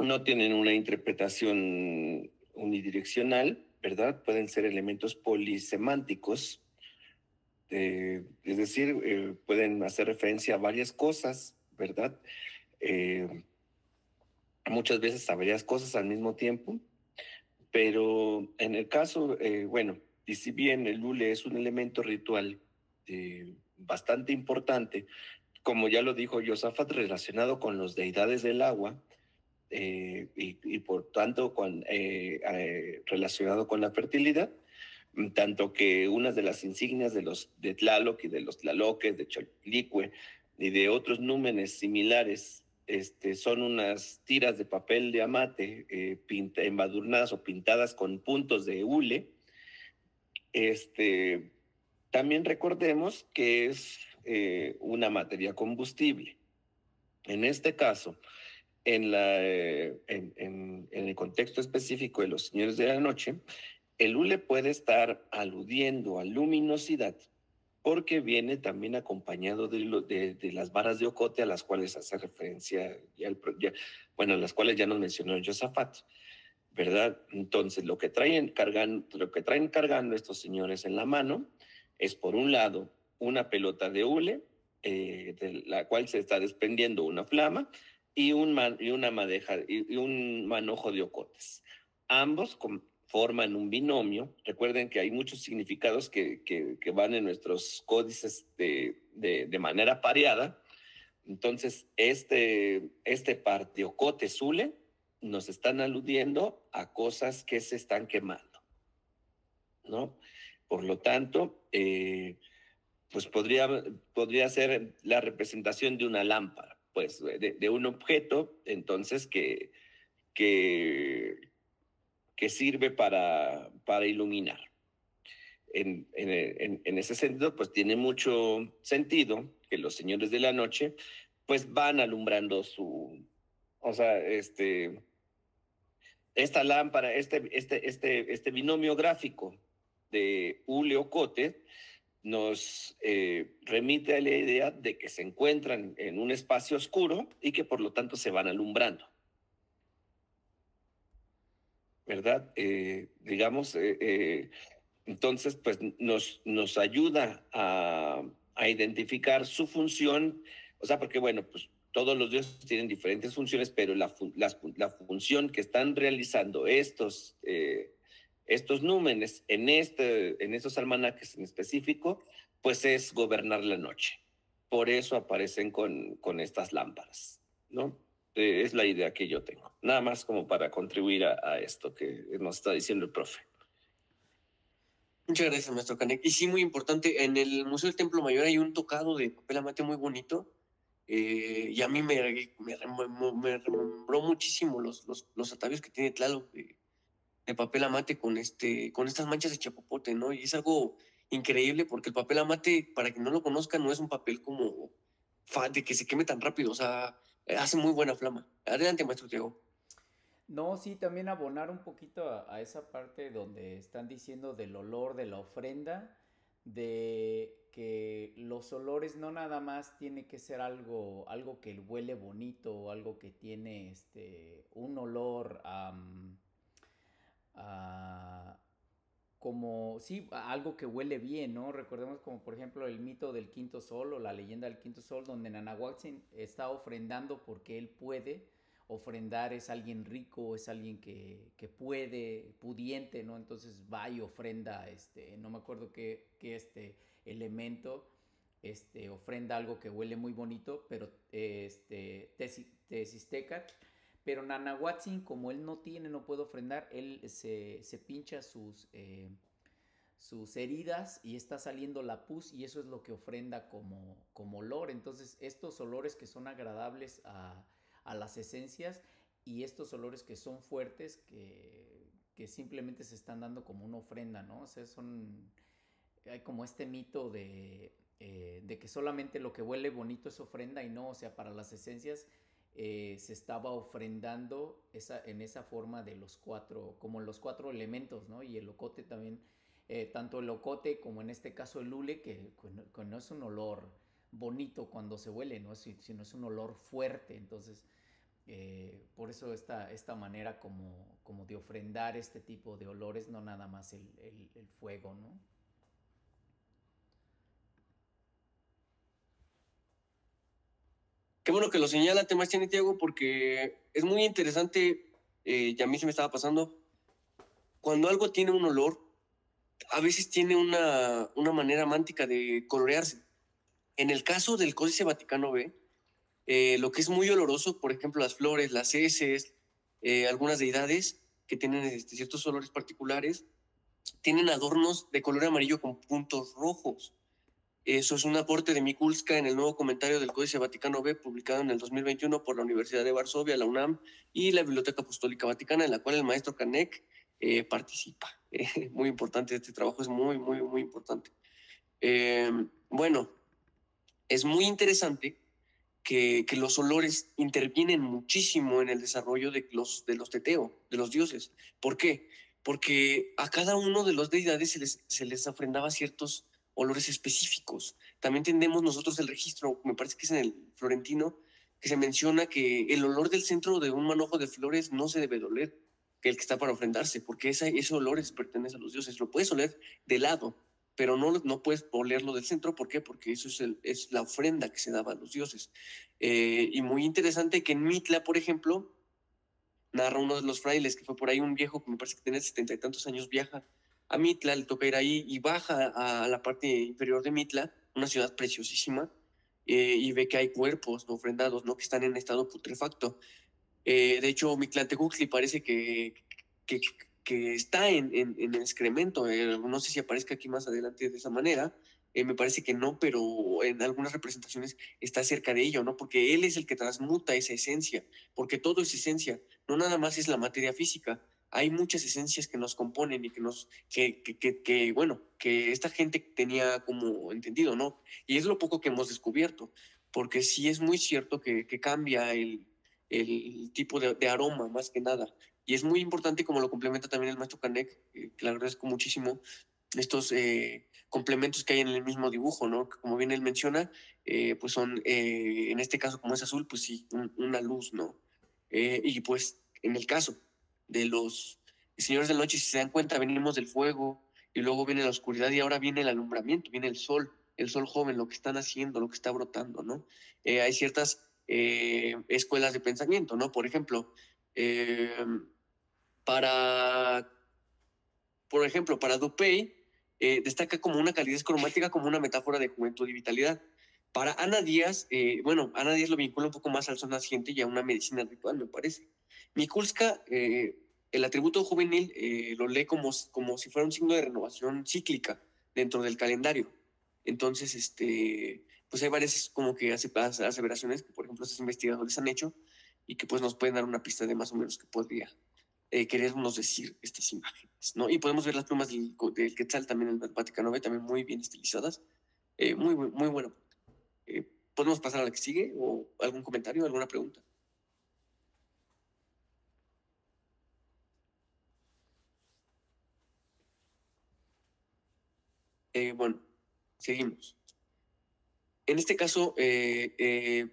no tienen una interpretación unidireccional, ¿verdad? Pueden ser elementos polisemánticos, es decir, pueden hacer referencia a varias cosas, ¿verdad? Muchas veces a varias cosas al mismo tiempo, pero en el caso, bueno, y si bien el hule es un elemento ritual bastante importante, como ya lo dijo Josafat, relacionado con los deidades del agua, y por tanto relacionado con la fertilidad, tanto que unas de las insignias de Tlaloc y de los Tlaloques, de Cholquilicue y de otros númenes similares, son unas tiras de papel de amate embadurnadas o pintadas con puntos de hule. También recordemos que es una materia combustible. En este caso, en el contexto específico de los Señores de la Noche, el hule puede estar aludiendo a luminosidad porque viene también acompañado de las varas de ocote a las cuales hace referencia, a las cuales ya nos mencionó Josafat, ¿verdad? Entonces, lo que traen cargando estos señores en la mano Es por un lado una pelota de hule, de la cual se está desprendiendo una flama, y un manojo de ocotes. Ambos forman un binomio. Recuerden que hay muchos significados que van en nuestros códices de manera pareada. Entonces, este par de ocotes hule nos están aludiendo a cosas que se están quemando, ¿no? Por lo tanto, pues podría ser la representación de una lámpara, pues de un objeto, entonces, que sirve para iluminar. En ese sentido, pues tiene mucho sentido que los señores de la noche, pues van alumbrando o sea, esta lámpara, este binomio gráfico de hule ocote nos remite a la idea de que se encuentran en un espacio oscuro y que por lo tanto se van alumbrando, ¿verdad? Digamos, entonces, pues nos ayuda a identificar su función, o sea, porque bueno, pues todos los dioses tienen diferentes funciones, pero la función que están realizando estos númenes en estos almanaques en específico, pues es gobernar la noche. Por eso aparecen con estas lámparas, ¿no? Es la idea que yo tengo. Nada más como para contribuir a esto que nos está diciendo el profe. Muchas gracias, maestro Canek. Y sí, muy importante, en el Museo del Templo Mayor hay un tocado de papel amate muy bonito, y a mí me remembró muchísimo los atavíos que tiene Tlaloc de papel amate con estas manchas de chapopote, ¿no? Y es algo increíble porque el papel amate, para quien no lo conozca, no es un papel como de que se queme tan rápido, o sea, hace muy buena flama. Adelante, maestro Tiago. No, sí, también abonar un poquito a esa parte donde están diciendo del olor de la ofrenda, de que los olores no nada más tiene que ser algo que huele bonito o algo que tiene un olor como, sí, algo que huele bien, ¿no? Recordemos como por ejemplo el mito del quinto sol o la leyenda del quinto sol, donde Nanahuatzin está ofrendando porque él puede. Ofrendar es alguien rico, es alguien que puede, pudiente, ¿no? Entonces va y ofrenda, no me acuerdo qué elemento, ofrenda algo que huele muy bonito, pero Tezistecatl. Pero Nanahuatzin, como él no puede ofrendar, él se pincha sus heridas y está saliendo la pus y eso es lo que ofrenda como olor. Entonces estos olores que son agradables a las esencias y estos olores que son fuertes que simplemente se están dando como una ofrenda, ¿no? O sea, hay como este mito de que solamente lo que huele bonito es ofrenda y no, o sea, para las esencias se estaba ofrendando en esa forma de como los 4 elementos, ¿no? Y el ocote también, tanto el ocote como en este caso el hule, que no es un olor bonito cuando se huele, ¿no? Sino es un olor fuerte. Entonces, por eso esta manera como de ofrendar este tipo de olores, no nada más el fuego, ¿no? Qué bueno que lo señala Temachtian, Tiago, porque es muy interesante, y a mí se me estaba pasando, cuando algo tiene un olor, a veces tiene una manera mántica de colorearse. En el caso del Códice Vaticano B, lo que es muy oloroso, por ejemplo, las flores, las heces, algunas deidades que tienen ciertos olores particulares, tienen adornos de color amarillo con puntos rojos. Eso es un aporte de Mikulska en el nuevo comentario del Códice Vaticano B, publicado en el 2021 por la Universidad de Varsovia, la UNAM y la Biblioteca Apostólica Vaticana, en la cual el maestro Canek participa. Muy importante, este trabajo es muy, muy, muy importante. Bueno, es muy interesante que los olores intervienen muchísimo en el desarrollo de los teteo, de los dioses. ¿Por qué? Porque a cada uno de los deidades se les ofrendaba ciertos olores específicos. También tenemos nosotros el registro, me parece que es en el florentino, que se menciona que el olor del centro de un manojo de flores no se debe de oler, que el que está para ofrendarse, porque ese olor pertenece a los dioses. Lo puedes oler de lado, pero no puedes olerlo del centro. ¿Por qué? Porque eso es la ofrenda que se daba a los dioses. Y muy interesante que en Mitla, por ejemplo, narra uno de los frailes, que fue por ahí un viejo que me parece que tenía 70 y tantos años, viaja a Mitla, le toca ir ahí y baja a la parte inferior de Mitla, una ciudad preciosísima, y ve que hay cuerpos no ofrendados, ¿no? Que están en estado putrefacto. De hecho, Mictlantecuhtli parece que, que está en el excremento. No sé si aparezca aquí más adelante de esa manera. Me parece que no, pero en algunas representaciones está cerca de ello, ¿no? Porque él es el que transmuta esa esencia, porque todo es esencia, no nada más es la materia física. Hay muchas esencias que nos componen y bueno, que esta gente tenía como entendido, ¿no? Y es lo poco que hemos descubierto, porque sí es muy cierto que cambia el tipo de aroma, más que nada. Y es muy importante, como lo complementa también el maestro Canek, que le agradezco muchísimo, estos complementos que hay en el mismo dibujo, ¿no? Que como bien él menciona, pues son, en este caso, como es azul, pues sí, una luz, ¿no? Y pues en el caso de los señores de la noche, si se dan cuenta, venimos del fuego y luego viene la oscuridad y ahora viene el alumbramiento, viene el sol joven, lo que están haciendo, lo que está brotando, ¿no? Hay ciertas escuelas de pensamiento, ¿no? Por ejemplo, para, para Dupey, destaca como una calidez cromática, como una metáfora de juventud y vitalidad. Para Ana Díaz, Ana Díaz lo vincula un poco más al sol naciente y a una medicina ritual, me parece. Mikulska, el atributo juvenil lo lee como si fuera un signo de renovación cíclica dentro del calendario. Entonces, pues hay varias como que aseveraciones que, por ejemplo, estos investigadores han hecho y que pues nos pueden dar una pista de más o menos qué podría querernos decir estas imágenes, ¿no? Y podemos ver las plumas del Quetzal también en el Vaticano B, también muy bien estilizadas. Muy bueno. ¿Podemos pasar a la que sigue? ¿O algún comentario, alguna pregunta? Bueno, seguimos. En este caso,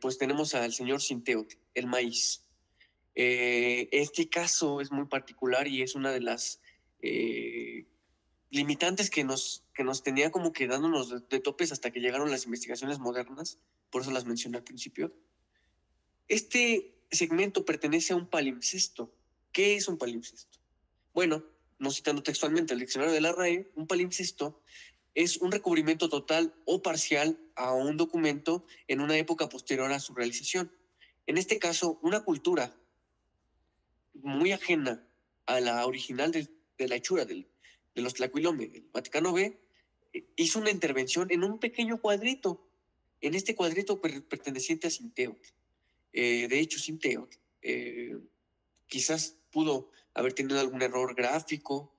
pues tenemos al señor Sinteotl, el maíz. Este caso es muy particular y es una de las limitantes que nos tenía como quedándonos de topes hasta que llegaron las investigaciones modernas, por eso las mencioné al principio. Este segmento pertenece a un palimpsesto. ¿Qué es un palimpsesto? Bueno, no citando textualmente el diccionario de la RAE, un palimpsesto es un recubrimiento total o parcial a un documento en una época posterior a su realización. En este caso, una cultura muy ajena a la original de la hechura de los Tlacuilome, del Vaticano B, hizo una intervención en un pequeño cuadrito, en este cuadrito perteneciente a Sinteotl. De hecho, Sinteotl quizás pudo haber tenido algún error gráfico,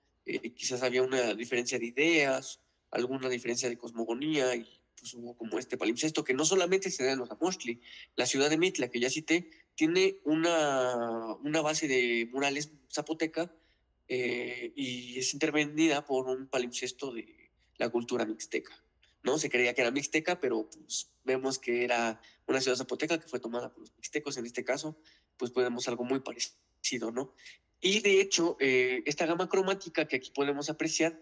quizás había una diferencia de ideas, alguna diferencia de cosmogonía, y pues hubo como este palimpsesto que no solamente se da en los Amoxtli. La ciudad de Mitla, que ya cité, tiene una base de murales zapoteca y es intervenida por un palimpsesto de la cultura mixteca. ¿No? Se creía que era mixteca, pero pues, vemos que era una ciudad zapoteca que fue tomada por los mixtecos en este caso, pues podemos algo muy parecido, ¿no? Y de hecho, esta gama cromática que aquí podemos apreciar,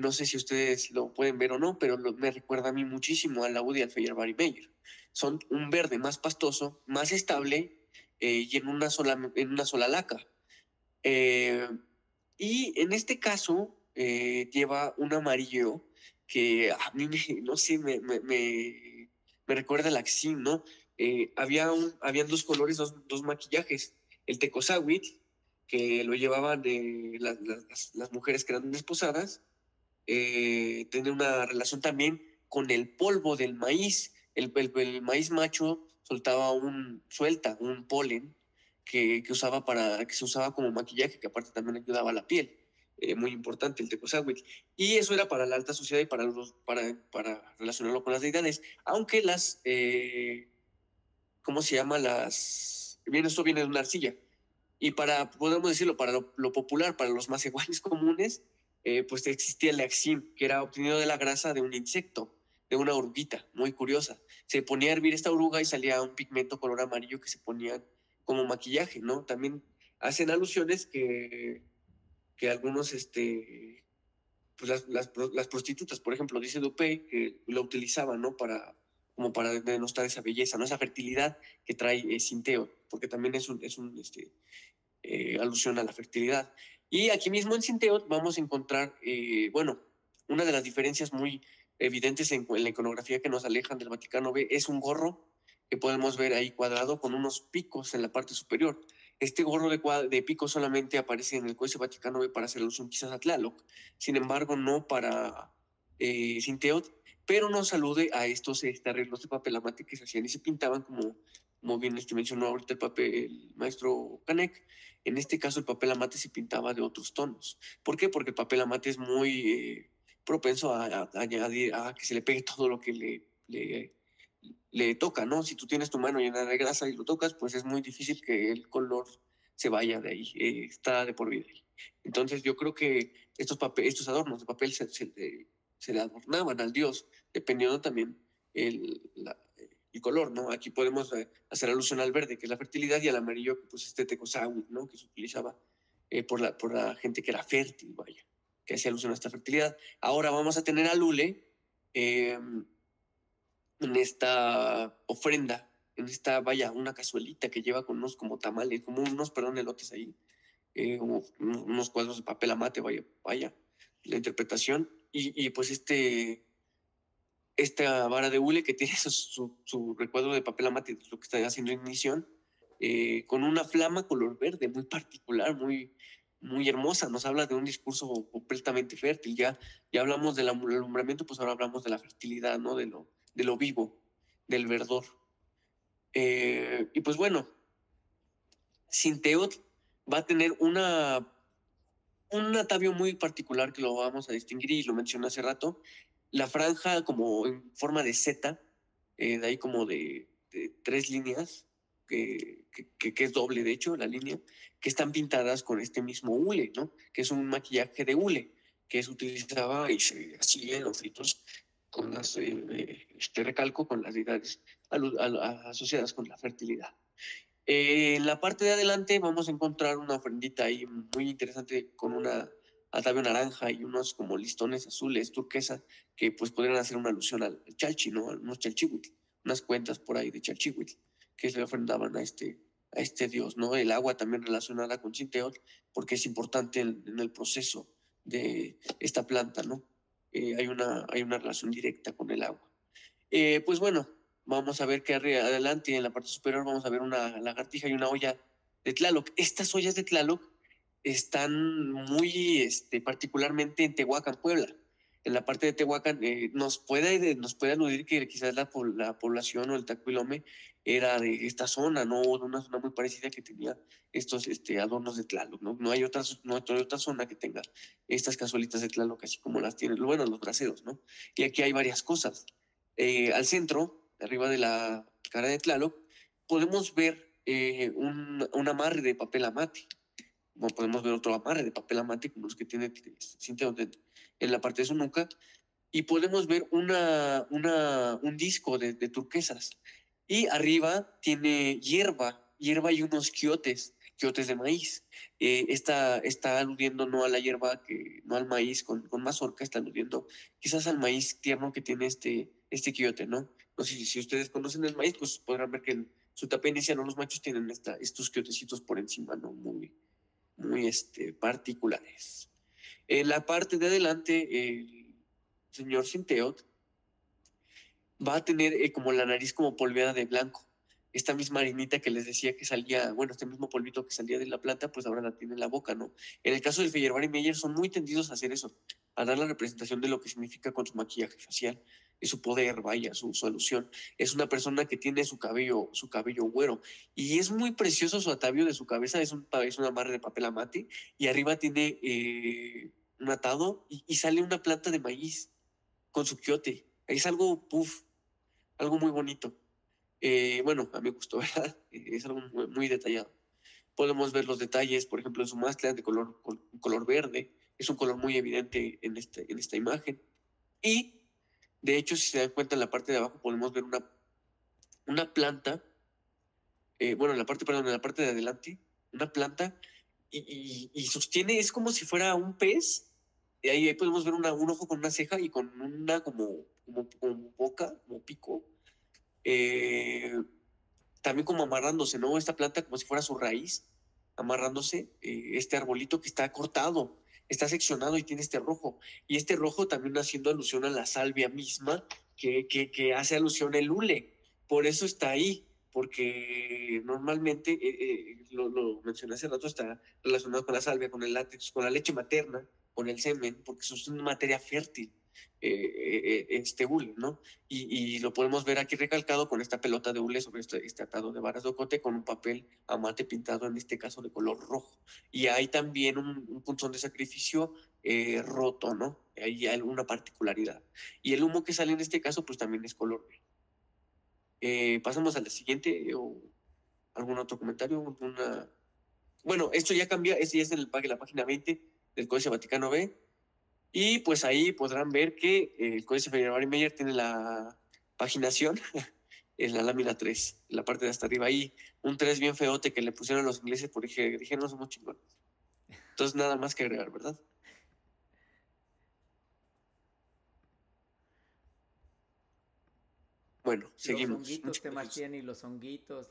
no sé si ustedes lo pueden ver o no, pero me recuerda a mí muchísimo al laúd y al Feyerabend Meyer. Son un verde más pastoso, más estable y en una sola laca. Y en este caso lleva un amarillo que a mí, no sé, me recuerda al Axim, ¿no? Habían dos colores, dos maquillajes. El Tecosawit, que lo llevaban de las mujeres que eran desposadas, tiene una relación también con el polvo del maíz. El maíz macho suelta un polen que se usaba como maquillaje, que aparte también ayudaba a la piel. Muy importante el Tecosawit. Y eso era para la alta sociedad y para relacionarlo con las deidades. Aunque ¿cómo se llama? Esto viene de una arcilla. Y podemos decirlo, para lo popular, para los macehuanes comunes, pues existía el axim, que era obtenido de la grasa de un insecto, de una oruguita, muy curiosa. Se ponía a hervir esta oruga y salía un pigmento color amarillo que se ponía como maquillaje, ¿no? También hacen alusiones que algunos pues las prostitutas, por ejemplo, dice Dupé que lo utilizaban, ¿no? Como para denostar esa belleza, ¿no? Esa fertilidad que trae Sinteo, porque también es un alusión a la fertilidad. Y aquí mismo en Sinteot vamos a encontrar, bueno, una de las diferencias muy evidentes en la iconografía que nos alejan del Vaticano B es un gorro que podemos ver ahí cuadrado con unos picos en la parte superior. Este gorro de picos solamente aparece en el Códice Vaticano B para hacer alusión quizás a Tlaloc, sin embargo no para Sinteot, pero nos alude a estos arreglos de papel amate que se hacían y se pintaban como bien mencionó ahorita el maestro Canek. En este caso, el papel amate se pintaba de otros tonos. ¿Por qué? Porque el papel amate es muy propenso a añadir, a que se le pegue todo lo que le toca, ¿no? Si tú tienes tu mano llena de grasa y lo tocas, pues es muy difícil que el color se vaya de ahí, está de por vida ahí. Entonces, yo creo que estos adornos de papel se le adornaban al dios, dependiendo también el color, ¿no? Aquí podemos hacer alusión al verde, que es la fertilidad, y al amarillo, pues tecosauri, ¿no? Que se utilizaba por la gente que era fértil, vaya, que hacía alusión a esta fertilidad. Ahora vamos a tener a Lule en esta ofrenda, en esta, vaya, una cazuelita que lleva con unos como tamales, como unos, perdón, elotes ahí, como unos cuadros de papel amate, vaya, la interpretación, y pues esta vara de hule que tiene su recuadro de papel amate, lo que está haciendo ignición, con una flama color verde muy particular, muy hermosa. Nos habla de un discurso completamente fértil. Ya hablamos del alumbramiento, pues ahora hablamos de la fertilidad, ¿no? De lo vivo, del verdor. Y pues bueno, Sinteot va a tener un atavio muy particular que lo vamos a distinguir y lo mencioné hace rato. La franja como en forma de Z, de ahí como de 3 líneas, que es doble de hecho la línea, que están pintadas con este mismo hule, ¿no? Que es un maquillaje de hule que se utilizaba y se hacía en los ritos con recalco con las deidades asociadas con la fertilidad. En la parte de adelante vamos a encontrar una ofrendita ahí muy interesante con una atavio naranja y unos como listones azules, turquesa, que pues podrían hacer una alusión al chalchi, ¿no? Unos chalchihuitl, unas cuentas por ahí de chalchihuitl que se le ofrendaban a este dios, ¿no? El agua también relacionada con Sinteot, porque es importante en el proceso de esta planta, ¿no? Hay una relación directa con el agua. Pues bueno, vamos a ver que adelante en la parte superior vamos a ver una lagartija y una olla de Tlaloc. Estas ollas de Tlaloc están muy particularmente en Tehuacán, Puebla. En la parte de Tehuacán nos puede aludir que quizás la población o el Tacuilome era de esta zona, no de una zona muy parecida que tenía estos adornos de Tlaloc, ¿no? No hay otra zona que tenga estas cazuelitas de Tlaloc así como las tienen, bueno, los braseros, ¿no? Y aquí hay varias cosas. Al centro, arriba de la cara de Tlaloc, podemos ver un amarre de papel amate. Como podemos ver otro amarre de papel amate, como los que tiene Cintia en la parte de su nuca. Y podemos ver un disco de turquesas. Y arriba tiene hierba y unos quiotes de maíz. Está aludiendo no a la hierba, no al maíz con mazorca, está aludiendo quizás al maíz tierno que tiene este quiote, ¿no? No sé si ustedes conocen el maíz, pues podrán ver que en su tapa inicial los machos tienen estos quiotecitos por encima, ¿no? Muy particulares. En la parte de adelante, el señor Sinteot va a tener como la nariz como polveada de blanco. Esta misma harinita que les decía que salía, bueno, este mismo polvito que salía de la planta, pues ahora la tiene en la boca, ¿no? En el caso del Feyerabend y Meyer son muy tendidos a hacer eso, a dar la representación de lo que significa con su maquillaje facial, de su poder, vaya, su alusión. Es una persona que tiene su cabello güero y es muy precioso su atavio de su cabeza, es un amarre de papel amate y arriba tiene un atado y sale una planta de maíz con su quiote. Es algo, algo muy bonito. Bueno, a mi gusto, ¿verdad? Es algo muy detallado. Podemos ver los detalles, por ejemplo, en su máscara de color verde. Es un color muy evidente en esta imagen. Y, de hecho, si se dan cuenta, en la parte de abajo podemos ver una planta, bueno, en la parte de adelante, una planta y sostiene, es como si fuera un pez Y ahí podemos ver un ojo con una ceja y con una como boca, como pico, también como amarrándose, ¿no? Esta planta como si fuera su raíz, amarrándose, este arbolito que está cortado, está seccionado y tiene este rojo. Y este rojo también haciendo alusión a la salvia misma que hace alusión al hule. Por eso está ahí, porque normalmente, lo mencioné hace rato, está relacionado con la salvia, con el látex, con la leche materna, con el semen, porque es una materia fértil, este hule, ¿no? Y lo podemos ver aquí recalcado con esta pelota de hule sobre este atado de varas de ocote con un papel amate pintado, en este caso de color rojo. Y hay también un punzón de sacrificio roto, ¿no? Hay alguna particularidad. Y el humo que sale en este caso, pues también es color verde. Pasamos a la siguiente, o algún otro comentario, alguna... Bueno, esto ya cambia, este ya es en la página 20 del Códice Vaticano B. Y pues ahí podrán ver que el Códice Feyerabend-Meyer tiene la paginación en la lámina 3, en la parte de hasta arriba. Ahí un 3 bien feote que le pusieron los ingleses porque dijeron no somos chingones. Entonces nada más que agregar, ¿verdad? Bueno, seguimos. Los honguitos, Temastiani, los honguitos.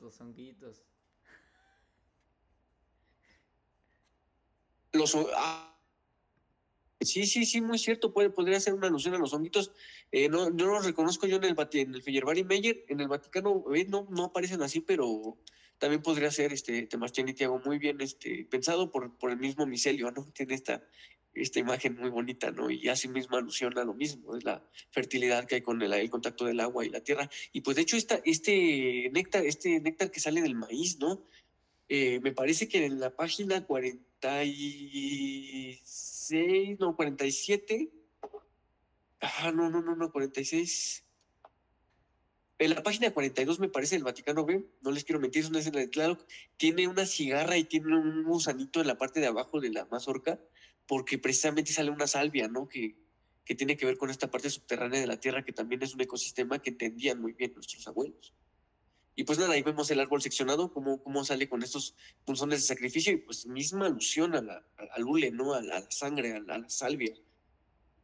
Sí, muy cierto. Podría ser una alusión a los honguitos. No los reconozco yo en el Feyerabend-Meyer. En el Vaticano no aparecen así, pero también podría ser Temastiani Tiago muy bien pensado por el mismo micelio, ¿no? Tiene esta imagen muy bonita, ¿no? Y hace misma alusión a lo mismo, es la fertilidad que hay con el contacto del agua y la tierra. Y pues de hecho este néctar que sale del maíz, ¿no? Me parece que en la página 46, no, 47. No, 46. En la página 42 me parece el Vaticano B, no les quiero mentir, es una escena de Tlaloc, tiene una cigarra y tiene un gusanito en la parte de abajo de la mazorca, porque precisamente sale una salvia, ¿no? Que tiene que ver con esta parte subterránea de la Tierra, que también es un ecosistema que entendían muy bien nuestros abuelos. Y pues nada, ahí vemos el árbol seccionado, cómo sale con estos punzones de sacrificio y pues misma alusión al hule, ¿no? A la sangre, a la salvia.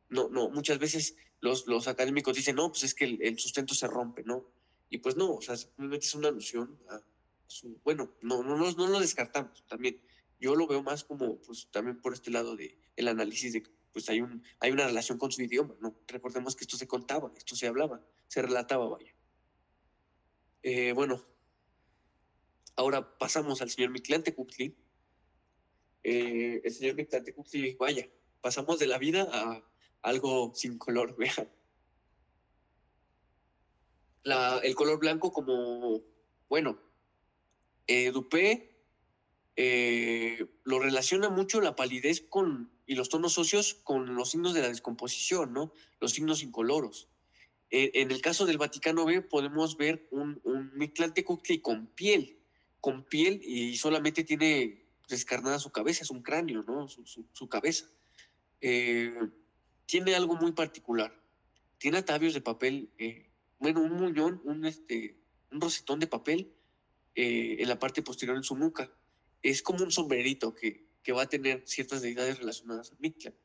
No, muchas veces los académicos dicen, no, pues es que el sustento se rompe, ¿no? Y pues no, o sea, simplemente es una alusión a su, bueno, no lo descartamos también. Yo lo veo más como, pues también por este lado de el análisis de, pues hay una relación con su idioma, ¿no? Recordemos que esto se contaba, esto se hablaba, se relataba, vaya. Bueno, ahora pasamos al señor Mictlantecutli. El señor Mictlantecutli, vaya, pasamos de la vida a algo sin color, vean. El color blanco como, bueno, Dupé lo relaciona mucho la palidez y los tonos óseos con los signos de la descomposición, ¿no? Los signos incoloros. En el caso del Vaticano B podemos ver un Mictlantecutli con piel y solamente tiene descarnada su cabeza, es un cráneo, ¿no? Su cabeza. Tiene algo muy particular. Tiene atavios de papel, un muñón, un rosetón de papel en la parte posterior en su nuca. Es como un sombrerito que va a tener ciertas deidades relacionadas a Mictlán.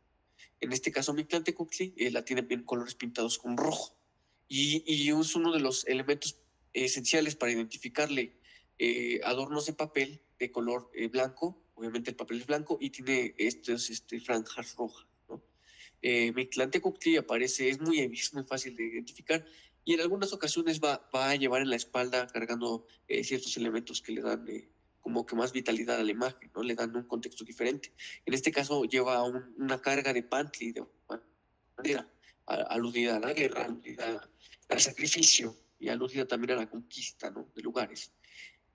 En este caso, Mictlantecutli la tiene en colores pintados con rojo. Y es uno de los elementos esenciales para identificarle adornos de papel de color blanco. Obviamente el papel es blanco y tiene estas franjas rojas, ¿no? Mictlantecutli aparece, es muy fácil de identificar y en algunas ocasiones va a llevar en la espalda cargando ciertos elementos que le dan como que más vitalidad a la imagen, ¿no? Le dan un contexto diferente. En este caso lleva una carga de pantli, de madera, aludida a la guerra, aludida al sacrificio y aludida también a la conquista, ¿no? De lugares.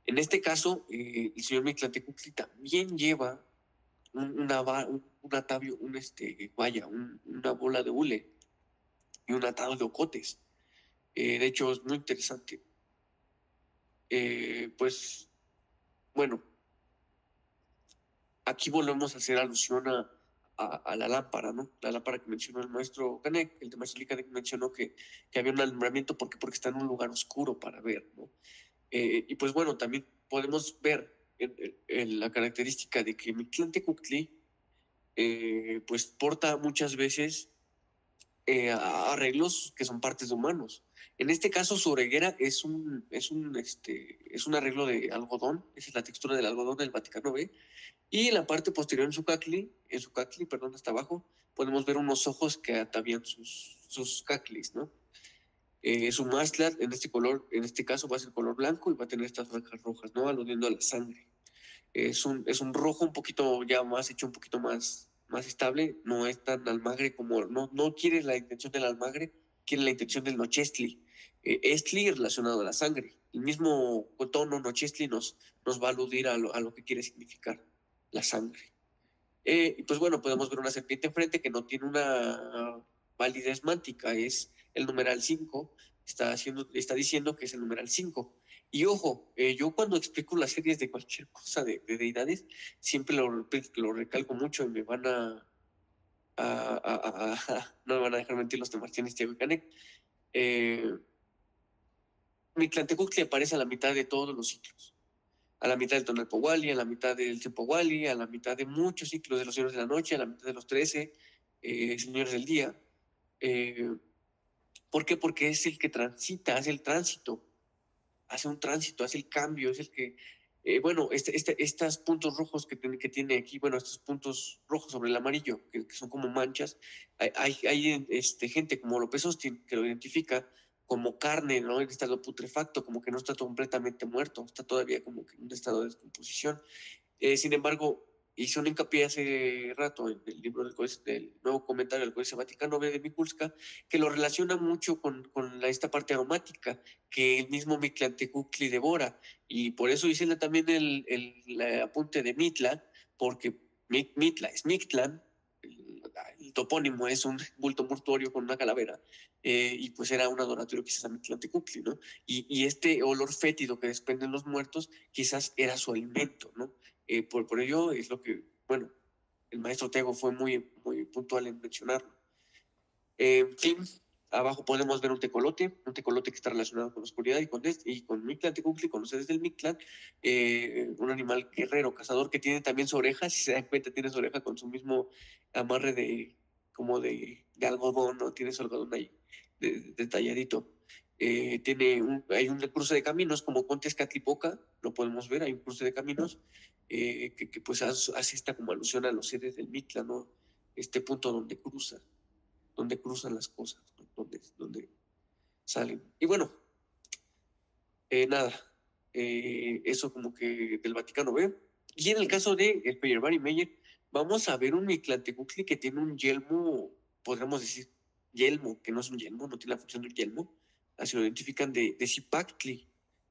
En este caso, el señor Mictlantecutli también lleva un atavio, una bola de hule y un atado de ocotes. De hecho, es muy interesante. Pues, bueno, aquí volvemos a hacer alusión a la lámpara, ¿no? La lámpara que mencionó el maestro Canek, el de maestro Canek mencionó que había un alumbramiento porque está en un lugar oscuro para ver, ¿no? Y pues bueno, también podemos ver en la característica de que Mictlantecutli pues porta muchas veces arreglos que son partes de humanos. En este caso, su oreguera es un arreglo de algodón, esa es la textura del algodón del Vaticano B, y en la parte posterior en su cacli, perdón, hasta abajo, podemos ver unos ojos que atavían sus caclis, ¿no? Su máscara en este caso va a ser color blanco y va a tener estas franjas rojas, ¿no? Aludiendo a la sangre. Es un rojo un poquito ya más hecho, un poquito más estable, no es tan almagre como, no quiere la intención del almagre, quiere la intención del nochestli. Estli relacionado a la sangre. El mismo tono nochestli nos va a aludir a lo que quiere significar la sangre. Y pues bueno, podemos ver una serpiente enfrente que no tiene una validez mántica, es el numeral 5, está diciendo que es el numeral 5. Y ojo, yo cuando explico las series de cualquier cosa de deidades, siempre lo recalco mucho y me van no me van a dejar mentir los temartianes de Canek. Mictlantecutli aparece a la mitad de todos los ciclos. A la mitad del Tonalpohualli, a la mitad del Tempohualli, a la mitad de muchos ciclos de los Señores de la Noche, a la mitad de los 13 Señores del Día. ¿Por qué? Porque es el que transita, hace el tránsito, hace un tránsito, hace el cambio, es el que, bueno, estos puntos rojos que tiene aquí, bueno, estos puntos rojos sobre el amarillo, que son como manchas, hay gente como López Austin que lo identifica como carne, ¿no? En estado putrefacto, como que no está completamente muerto, está todavía como que en un estado de descomposición. Sin embargo, hizo un hincapié hace rato en el libro del nuevo comentario del Códice Vaticano B de Mikulska, que lo relaciona mucho con esta parte aromática que el mismo Mictlantecutli devora. Y por eso hice también el apunte de Mitla, porque Mitla es Mictlán, el topónimo es un bulto mortuorio con una calavera, y pues era un adoratorio quizás a Mictlantecutli, ¿no? Y este olor fétido que desprenden los muertos quizás era su alimento, ¿no? Por ello es lo que, bueno, el maestro Tego fue muy puntual en mencionarlo. En fin, abajo podemos ver un tecolote que está relacionado con la oscuridad y con Mictlantecutli, con los seres del Mictlán, un animal guerrero, cazador, que tiene también su oreja, si se dan cuenta, tiene su oreja con su mismo amarre como de algodón, ¿no? Tiene su algodón ahí detalladito. Hay un cruce de caminos, como Contes Catlipoca, lo podemos ver, hay un cruce de caminos que pues hace esta como alusión a los seres del Mictlán, ¿no? Este punto donde cruzan las cosas, ¿no? donde salen. Y bueno, nada, eso como que del Vaticano B. Y en el caso de el Peyerabad Meyer, vamos a ver un Mictlantecutli que tiene un yelmo, podríamos decir yelmo, que no es un yelmo, no tiene la función de un yelmo, así lo identifican de Zipactli,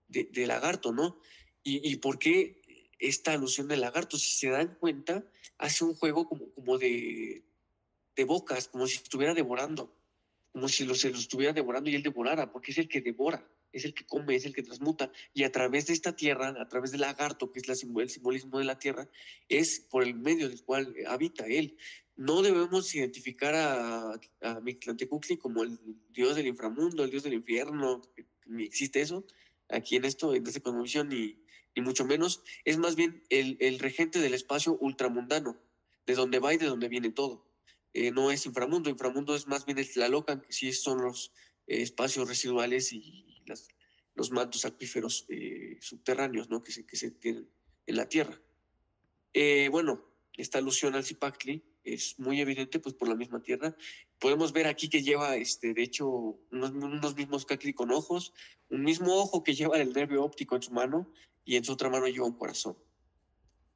de lagarto, ¿no? ¿Y por qué esta alusión de lagarto? Si se dan cuenta, hace un juego como de bocas, como si estuviera devorando, como si se lo estuviera devorando y él devorara, porque es el que devora, es el que come, es el que transmuta. Y a través de esta tierra, a través del lagarto, que es el simbolismo de la tierra, es por el medio del cual habita él. No debemos identificar a Mictlantecutli como el dios del inframundo, el dios del infierno, ni existe eso aquí en esta cosmovisión, ni mucho menos. Es más bien el regente del espacio ultramundano, de donde va y de donde viene todo. No es inframundo es más bien el Tlalocan, que sí son los espacios residuales y los mantos acuíferos subterráneos, ¿no? que se tienen en la Tierra. Bueno, esta alusión al Zipactli es muy evidente pues por la misma Tierra. Podemos ver aquí que lleva, de hecho, unos mismos cacli con ojos, un mismo ojo que lleva el nervio óptico en su mano y en su otra mano lleva un corazón.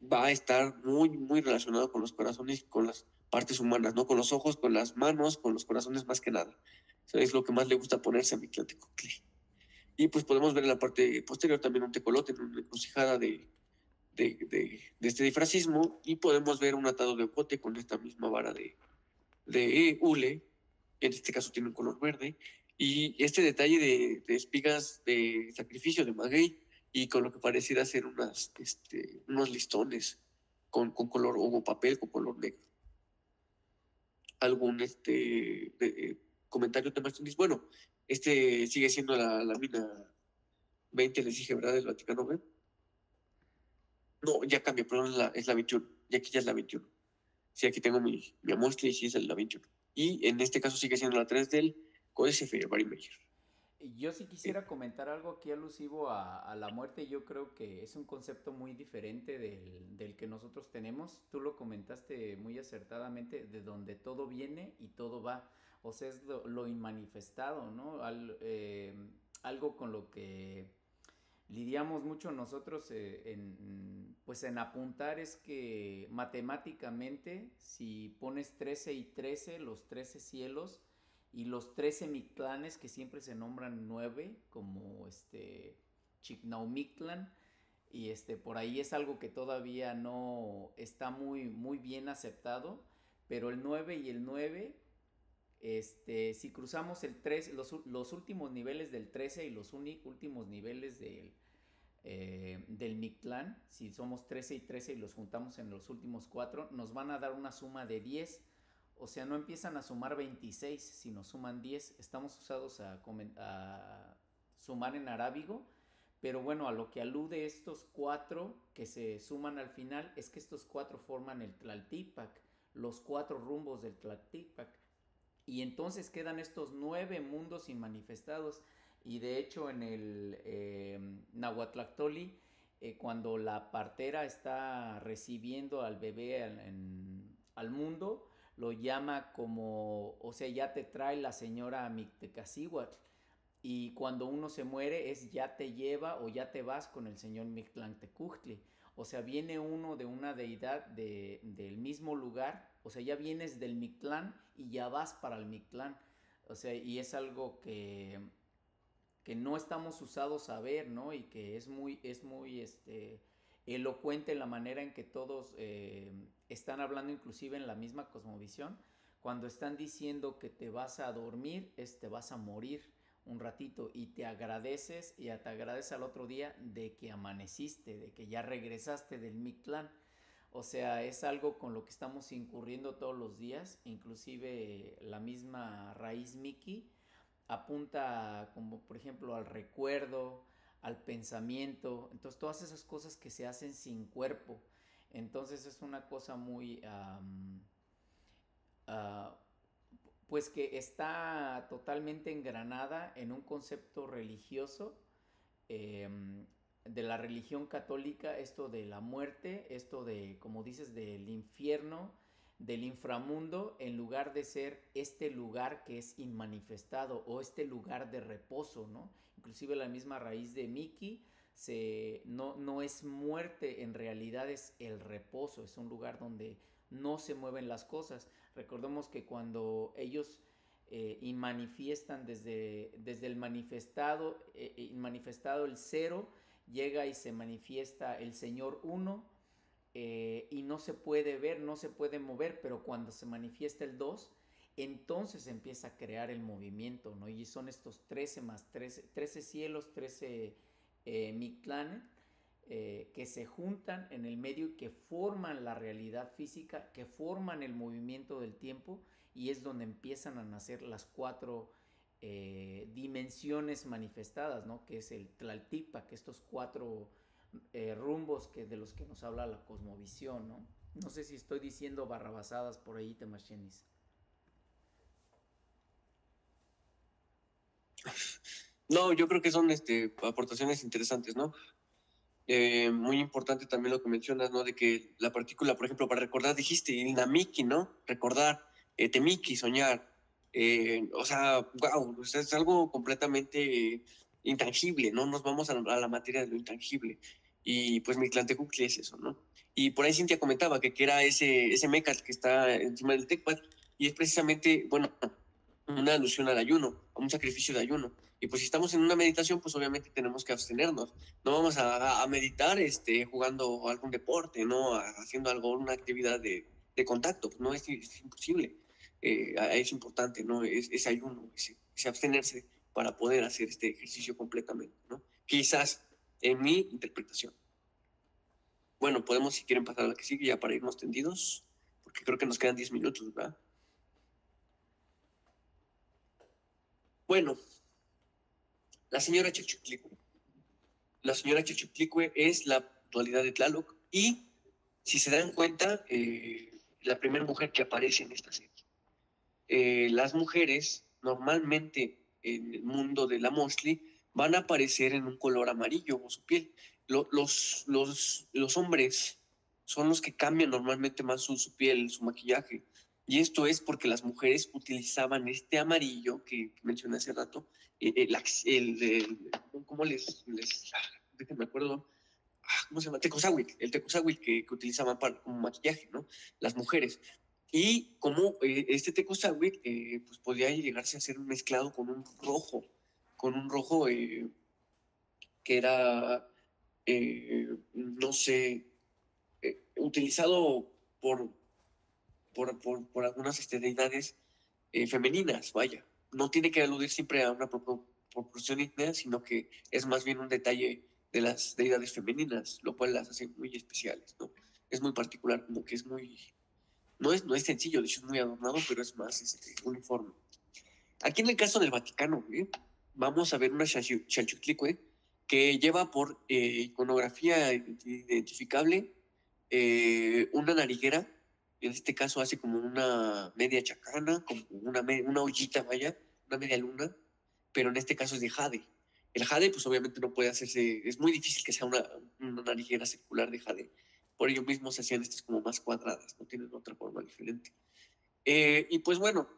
Va a estar muy relacionado con los corazones y con las partes humanas, ¿no? Con los ojos, con las manos, con los corazones más que nada. Eso es lo que más le gusta ponerse a Mictlantecutli. Y pues podemos ver en la parte posterior también un tecolote, una encrucijada de este disfracismo, y podemos ver un atado de ocote con esta misma vara de hule, en este caso tiene un color verde, y este detalle de espigas de sacrificio de maguey, y con lo que pareciera ser unos listones con color o papel con color negro. ¿Algún comentario, Temastundis? Bueno, sigue siendo la mina 20, les dije, ¿verdad? Del Vaticano B. No, ya cambió, perdón, es la 21. Y aquí ya es la 21. Sí, aquí tengo mi muestra y sí es la 21. Y en este caso sigue siendo la 3 del Códice Ferrari Mayer. Yo sí quisiera comentar algo aquí alusivo a la muerte. Yo creo que es un concepto muy diferente del que nosotros tenemos. Tú lo comentaste muy acertadamente, de donde todo viene y todo va. O sea, es lo inmanifestado, ¿no? Algo con lo que lidiamos mucho nosotros pues en apuntar es que matemáticamente si pones 13 y 13, los 13 cielos y los 13 Mictlanes que siempre se nombran 9 como Chignaucmictlan y por ahí es algo que todavía no está muy bien aceptado, pero el 9 y el 9 si cruzamos el 13, los últimos niveles del 13 y los últimos niveles del Mictlán, si somos 13 y 13 y los juntamos en los últimos 4, nos van a dar una suma de 10. O sea, no empiezan a sumar 26, sino suman 10. Estamos usados a sumar en arábigo, pero bueno, a lo que alude estos 4 que se suman al final es que estos 4 forman el Tlaltipac, los 4 rumbos del Tlaltipac. Y entonces quedan estos 9 mundos inmanifestados. Y de hecho en el Nahuatlactoli, cuando la partera está recibiendo al bebé al mundo, lo llama como, o sea, ya te trae la señora Mictecacihuatl. Y cuando uno se muere es ya te lleva o ya te vas con el señor Mictlantecutli. O sea, viene uno de una deidad del mismo lugar, o sea, ya vienes del Mictlán y ya vas para el Mictlán. O sea, y es algo que no estamos usados a ver, ¿no? Y que es muy elocuente la manera en que todos están hablando inclusive en la misma cosmovisión. Cuando están diciendo que te vas a dormir, te vas a morir un ratito y te agradeces al otro día de que amaneciste, de que ya regresaste del Mictlán. O sea, es algo con lo que estamos incurriendo todos los días, inclusive la misma raíz Miki apunta como por ejemplo al recuerdo, al pensamiento, entonces todas esas cosas que se hacen sin cuerpo. Entonces es una cosa muy uh, pues que está totalmente engranada en un concepto religioso eh, de la religión católica, esto de la muerte, esto de, como dices, del infierno, del inframundo, en lugar de ser este lugar que es inmanifestado o este lugar de reposo, ¿no? Inclusive la misma raíz de Miki no es muerte, en realidad es el reposo, es un lugar donde no se mueven las cosas. Recordemos que cuando ellos manifiestan desde el manifestado el cero, llega y se manifiesta el Señor uno, y no se puede ver, no se puede mover, pero cuando se manifiesta el 2, entonces empieza a crear el movimiento, ¿no? Y son estos 13 más 13 cielos, 13 Mictlanes, que se juntan en el medio y que forman la realidad física, que forman el movimiento del tiempo, y es donde empiezan a nacer las 4 dimensiones manifestadas, ¿no? Que es el Tlaltipac, estos 4 rumbos de los que nos habla la cosmovisión, ¿no? No sé si estoy diciendo barrabasadas por ahí, Temachenis. No, yo creo que son aportaciones interesantes, ¿no? Muy importante también lo que mencionas, ¿no? De que la partícula, por ejemplo, para recordar, dijiste, Inamiki, ¿no? Recordar, Temiki, soñar. O sea, wow, o sea, es algo completamente intangible, ¿no? Nos vamos a la materia de lo intangible. Y pues Mictlantecutli es eso, ¿no? Y por ahí Cintia comentaba que era ese mecat que está encima del Tecpat, y es precisamente, bueno, una alusión al ayuno, a un sacrificio de ayuno. Y pues si estamos en una meditación, pues obviamente tenemos que abstenernos. No vamos a meditar jugando algún deporte, ¿no? Haciendo alguna actividad de contacto. Pues no, es imposible. Es importante, ¿no? Ese ayuno, ese abstenerse para poder hacer este ejercicio completamente, ¿no? Quizás en mi interpretación. Bueno, podemos, si quieren, pasar a la que sigue ya para irnos tendidos, porque creo que nos quedan 10 minutos, ¿verdad? Bueno, la señora Chalchuctlicue. La señora Chalchuctlicue es la dualidad de Tlaloc, y si se dan cuenta, la primera mujer que aparece en esta serie. Las mujeres normalmente en el mundo de la Mostly van a aparecer en un color amarillo como su piel. Los hombres son los que cambian normalmente más su piel, su maquillaje. Y esto es porque las mujeres utilizaban este amarillo que mencioné hace rato, ¿cómo déjenme me acuerdo, ¿cómo se llama? El tecozahuitl que utilizaban como maquillaje, ¿no? Las mujeres. Y como este tecozahuitl pues podía llegarse a ser mezclado con un rojo que era, no sé, utilizado por algunas deidades femeninas, vaya. No tiene que aludir siempre a una proporción ígnea, sino que es más bien un detalle de las deidades femeninas, lo cual las hace muy especiales, ¿no? Es muy particular, como que es muy... No es sencillo, de hecho es muy adornado, pero es más uniforme. Aquí en el caso del Vaticano, vamos a ver una Chalchutlicue que lleva por iconografía identificable una nariguera. En este caso hace como una media chacana, como una ollita, vaya, una media luna, pero en este caso es de jade. El jade, pues obviamente no puede hacerse, es muy difícil que sea una nariguera circular de jade. Por ello mismo se hacían estas como más cuadradas, no tienen otra forma diferente. Y pues bueno,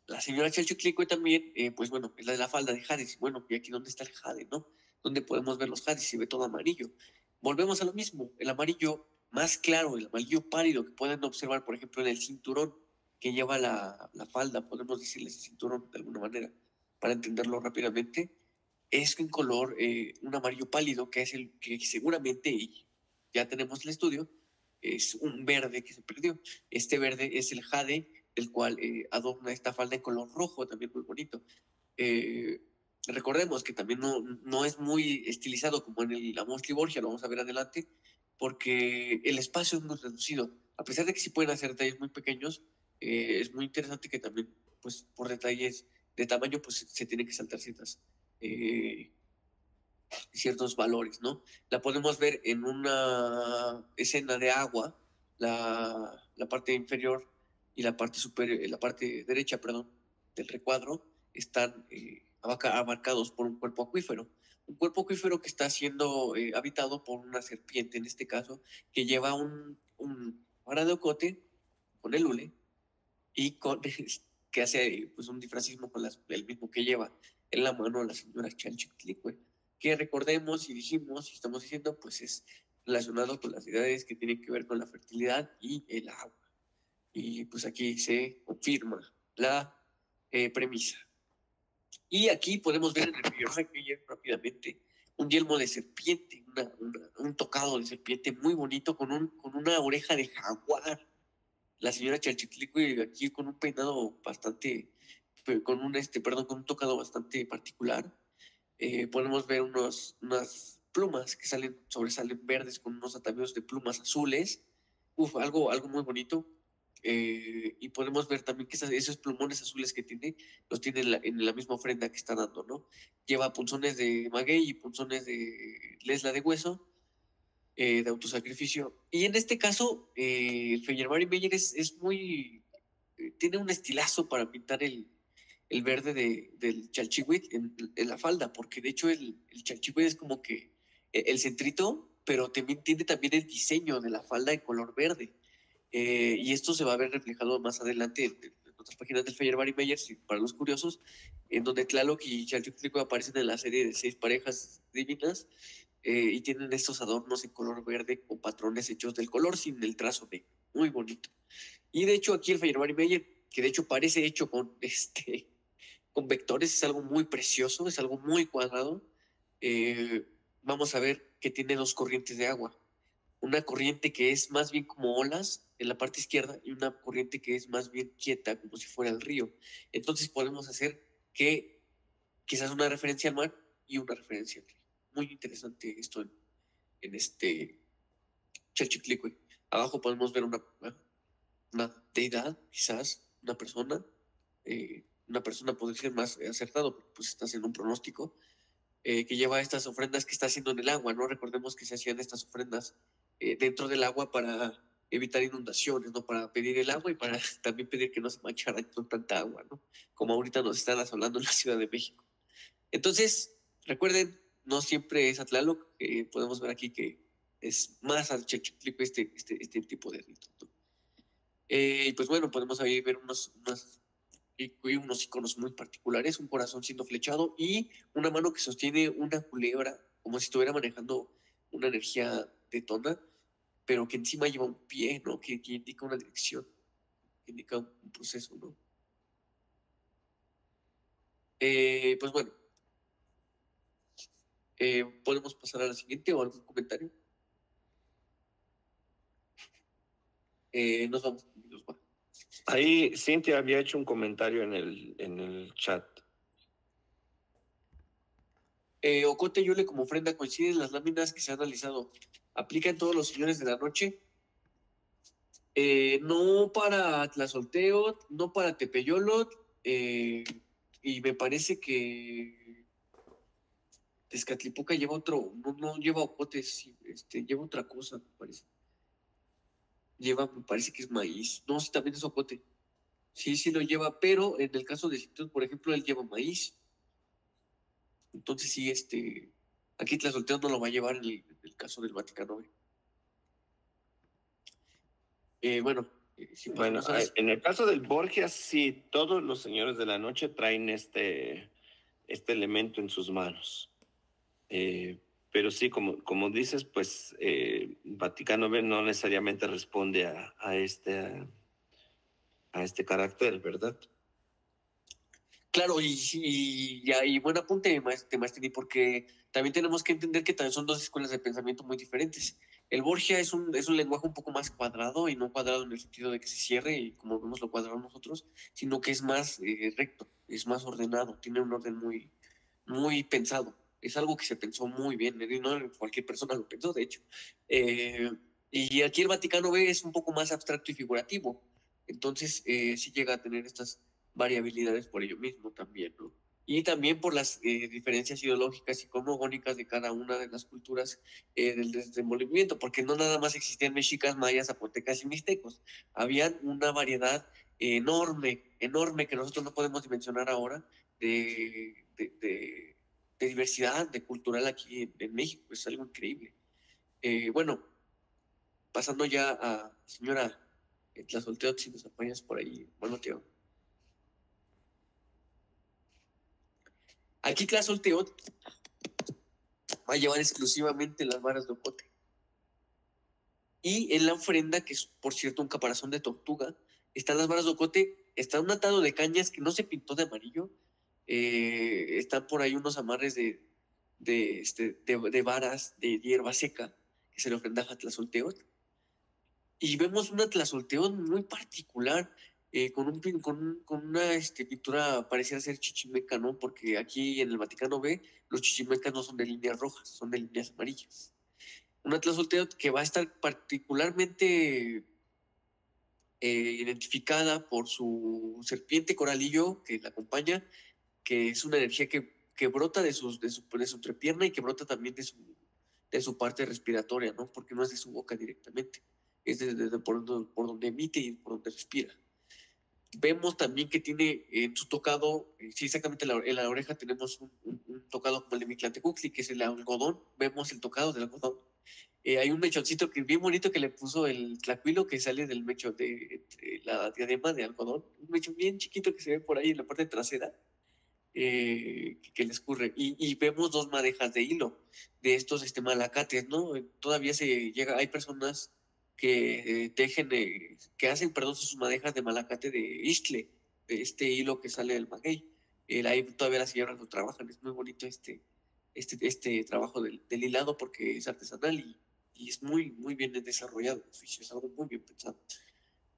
la señora Chalchutlicue también, pues bueno, es la de la falda de jade. Bueno, ¿y aquí dónde está el jade, no? ¿Dónde podemos ver los jades? Se ve todo amarillo. Volvemos a lo mismo, el amarillo más claro, el amarillo pálido que pueden observar, por ejemplo, en el cinturón que lleva la falda, podemos decirle ese cinturón de alguna manera, para entenderlo rápidamente, es en color, un amarillo pálido, que es el que seguramente, y ya tenemos el estudio, es un verde que se perdió. Este verde es el jade, el cual adorna esta falda en color rojo, también muy bonito. Recordemos que también no es muy estilizado como en la Mostly Borgia, lo vamos a ver adelante, porque el espacio es muy reducido. A pesar de que sí pueden hacer detalles muy pequeños, es muy interesante que también, pues por detalles de tamaño, pues se tienen que saltar ciertos valores, ¿no? La podemos ver en una escena de agua, la parte inferior y la parte superior, la parte derecha, perdón, del recuadro están abarcados por un cuerpo acuífero. Un cuerpo acuífero que está siendo habitado por una serpiente, en este caso, que lleva un paradeocote con el hule y que hace pues un difracismo con el mismo que lleva en la mano la señora Chalchictlicue, que recordemos y dijimos y estamos diciendo pues es relacionado con las ideas que tienen que ver con la fertilidad y el agua. Y pues aquí se confirma la premisa. Y aquí podemos ver en el video rápidamente un yelmo de serpiente, un tocado de serpiente muy bonito con una oreja de jaguar. La señora Chalchiclicue aquí con un peinado bastante, con un tocado bastante particular. Podemos ver unas plumas que sobresalen verdes con unos atavíos de plumas azules. Algo muy bonito. Y podemos ver también que esos plumones azules que tiene, los tiene en la misma ofrenda que está dando, ¿no? Lleva punzones de maguey y punzones de lesla de hueso, de autosacrificio. Y en este caso, el Feyerabend Meyer es muy... tiene un estilazo para pintar el verde del chalchihuit en la falda, porque de hecho el chalchihuit es como que el centrito, pero también tiene también el diseño de la falda en color verde. Y esto se va a ver reflejado más adelante en otras páginas del Feyerabend Meyer, para los curiosos, en donde Tlaloc y Chalchiclicue aparecen en la serie de 6 parejas divinas, y tienen estos adornos en color verde con patrones hechos del color sin el trazo negro. Muy bonito. Y de hecho aquí el Feyerabend Meyer, que de hecho parece hecho con vectores, es algo muy precioso, es algo muy cuadrado. Vamos a ver que tiene dos corrientes de agua. Una corriente que es más bien como olas en la parte izquierda y una corriente que es más bien quieta, como si fuera el río. Entonces podemos hacer que quizás una referencia al mar y una referencia al río. Muy interesante esto en este Chalchiclicue. Abajo podemos ver una deidad, quizás, una persona podría ser más acertado, porque pues está haciendo un pronóstico, que lleva estas ofrendas que está haciendo en el agua, ¿no? Recordemos que se hacían estas ofrendas dentro del agua para evitar inundaciones, ¿no? Para pedir el agua y para también pedir que no se manchara con tanta agua, ¿no? Como ahorita nos están asolando en la Ciudad de México. Entonces, recuerden, no siempre es Atlaloc, podemos ver aquí que es más al Chechictlico este tipo de ritos, ¿no? Pues bueno, podemos ahí ver unos iconos muy particulares, un corazón siendo flechado y una mano que sostiene una culebra, como si estuviera manejando una energía de Tona, pero que encima lleva un pie, ¿no? Que indica una dirección, que indica un proceso, ¿no? Pues bueno, podemos pasar a la siguiente o algún comentario. Nos vamos. Ahí Cintia había hecho un comentario en el chat. Ocote y Yule como ofrenda coinciden las láminas que se han analizado. ¿Aplica en todos los señores de la noche? No para Tlazolteotl, no para Tepeyolotl, y me parece que Tezcatlipoca lleva otro, no lleva ocotes, lleva otra cosa, me parece. Me parece que es maíz. No, sí, también es ocote. Sí lo lleva, pero en el caso de Citrus, por ejemplo, él lleva maíz. Entonces sí, aquí Tlazolteotl no lo va a llevar en el caso del Vaticano. Bueno, Bueno, en el caso del Borgias, sí, todos los señores de la noche traen este elemento en sus manos. Pero sí, como dices, pues Vaticano B no necesariamente responde a este carácter, ¿verdad? Claro, y buen apunte, Maestrini, porque también tenemos que entender que también son dos escuelas de pensamiento muy diferentes. El Borgia es un lenguaje un poco más cuadrado, y no cuadrado en el sentido de que se cierre y como vemos lo cuadrado nosotros, sino que es más recto, es más ordenado, tiene un orden muy, muy pensado. Es algo que se pensó muy bien, no cualquier persona lo pensó, de hecho. Y aquí el Vaticano B es un poco más abstracto y figurativo, entonces sí llega a tener estas variabilidades por ello mismo también, ¿no? Y también por las diferencias ideológicas y cosmogónicas de cada una de las culturas del desenvolvimiento, porque no nada más existían mexicas, mayas, zapotecas y mixtecos, habían una variedad enorme que nosotros no podemos dimensionar ahora de diversidad de cultural aquí en México, es algo increíble. Bueno, pasando ya a señora Tlazolteotl, si nos apoyas por ahí, bueno, tío. Aquí Tlazolteotl va a llevar exclusivamente las varas de ocote. Y en la ofrenda, que es por cierto un caparazón de tortuga, están las varas de ocote, está un atado de cañas que no se pintó de amarillo, están por ahí unos amarres de varas de hierba seca que se le ofrendaba a Tlazolteotl. Y vemos una Tlazolteotl muy particular, con una pintura pareciera ser chichimeca, ¿no? Porque aquí en el Vaticano B, los chichimecas no son de líneas rojas, son de líneas amarillas. Una Tlazolteotl que va a estar particularmente identificada por su serpiente coralillo que la acompaña, que es una energía que brota de su entrepierna y que brota también de su parte respiratoria, ¿no? Porque no es de su boca directamente, es por donde emite y por donde respira. Vemos también que tiene en su tocado, sí, exactamente en la oreja tenemos un tocado como el de Mictlantecuhtli, que es el algodón. Vemos el tocado del algodón. Hay un mechoncito que bien bonito que le puso el tlacuilo que sale del mecho de la diadema de algodón. Un mechón bien chiquito que se ve por ahí en la parte trasera, que le escurre. Y vemos dos madejas de hilo de estos malacates, ¿no? Todavía hay personas que tejen, que hacen, perdón, sus madejas de malacate de istle, de este hilo que sale del maguey. Ahí todavía las señoras lo trabajan, es muy bonito este trabajo del hilado porque es artesanal y es muy, muy bien desarrollado el oficio, es algo muy bien pensado.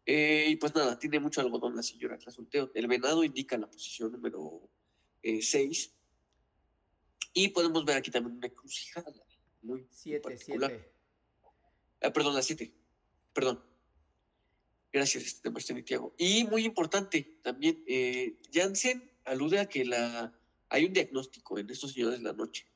Y pues nada, tiene mucho algodón la señora Tlazolteotl. El venado indica la posición número 6. Y podemos ver aquí también una encrucijada muy particular. Perdón, la 7. Perdón. Gracias, Maestro Tiago. Y muy importante también, Jansen alude a que hay un diagnóstico en estos señores de la noche.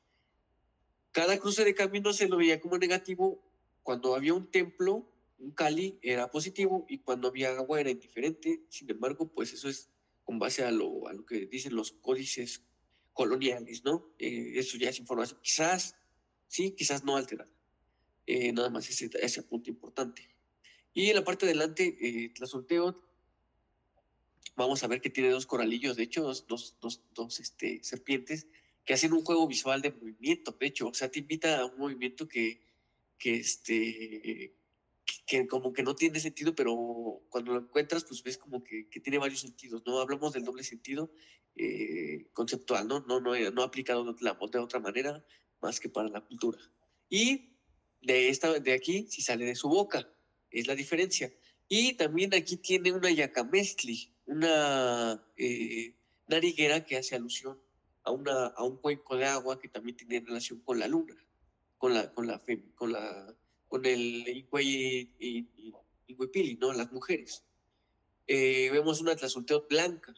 Cada cruce de caminos se lo veía como negativo cuando había un templo un Cali era positivo y cuando había agua era indiferente. Sin embargo, pues eso es con base a lo que dicen los códices coloniales, ¿no? Eso ya es información, quizás sí, quizás no alterada. Nada más ese punto importante. Y en la parte de adelante, Tlazolteotl, vamos a ver que tiene dos coralillos, de hecho, dos serpientes que hacen un juego visual de movimiento, de hecho, o sea, te invita a un movimiento que como que no tiene sentido, pero cuando lo encuentras, pues ves como que tiene varios sentidos, ¿no? Hablamos del doble sentido conceptual, ¿no? No aplicado de otra manera más que para la cultura. Y de aquí, si sale de su boca, es la diferencia. Y también aquí tiene una yacamestli, una nariguera que hace alusión a un cuenco de agua que también tiene relación con la luna, con el Icuipili, ¿no? Las mujeres. Vemos una Tlazolteotl blanca,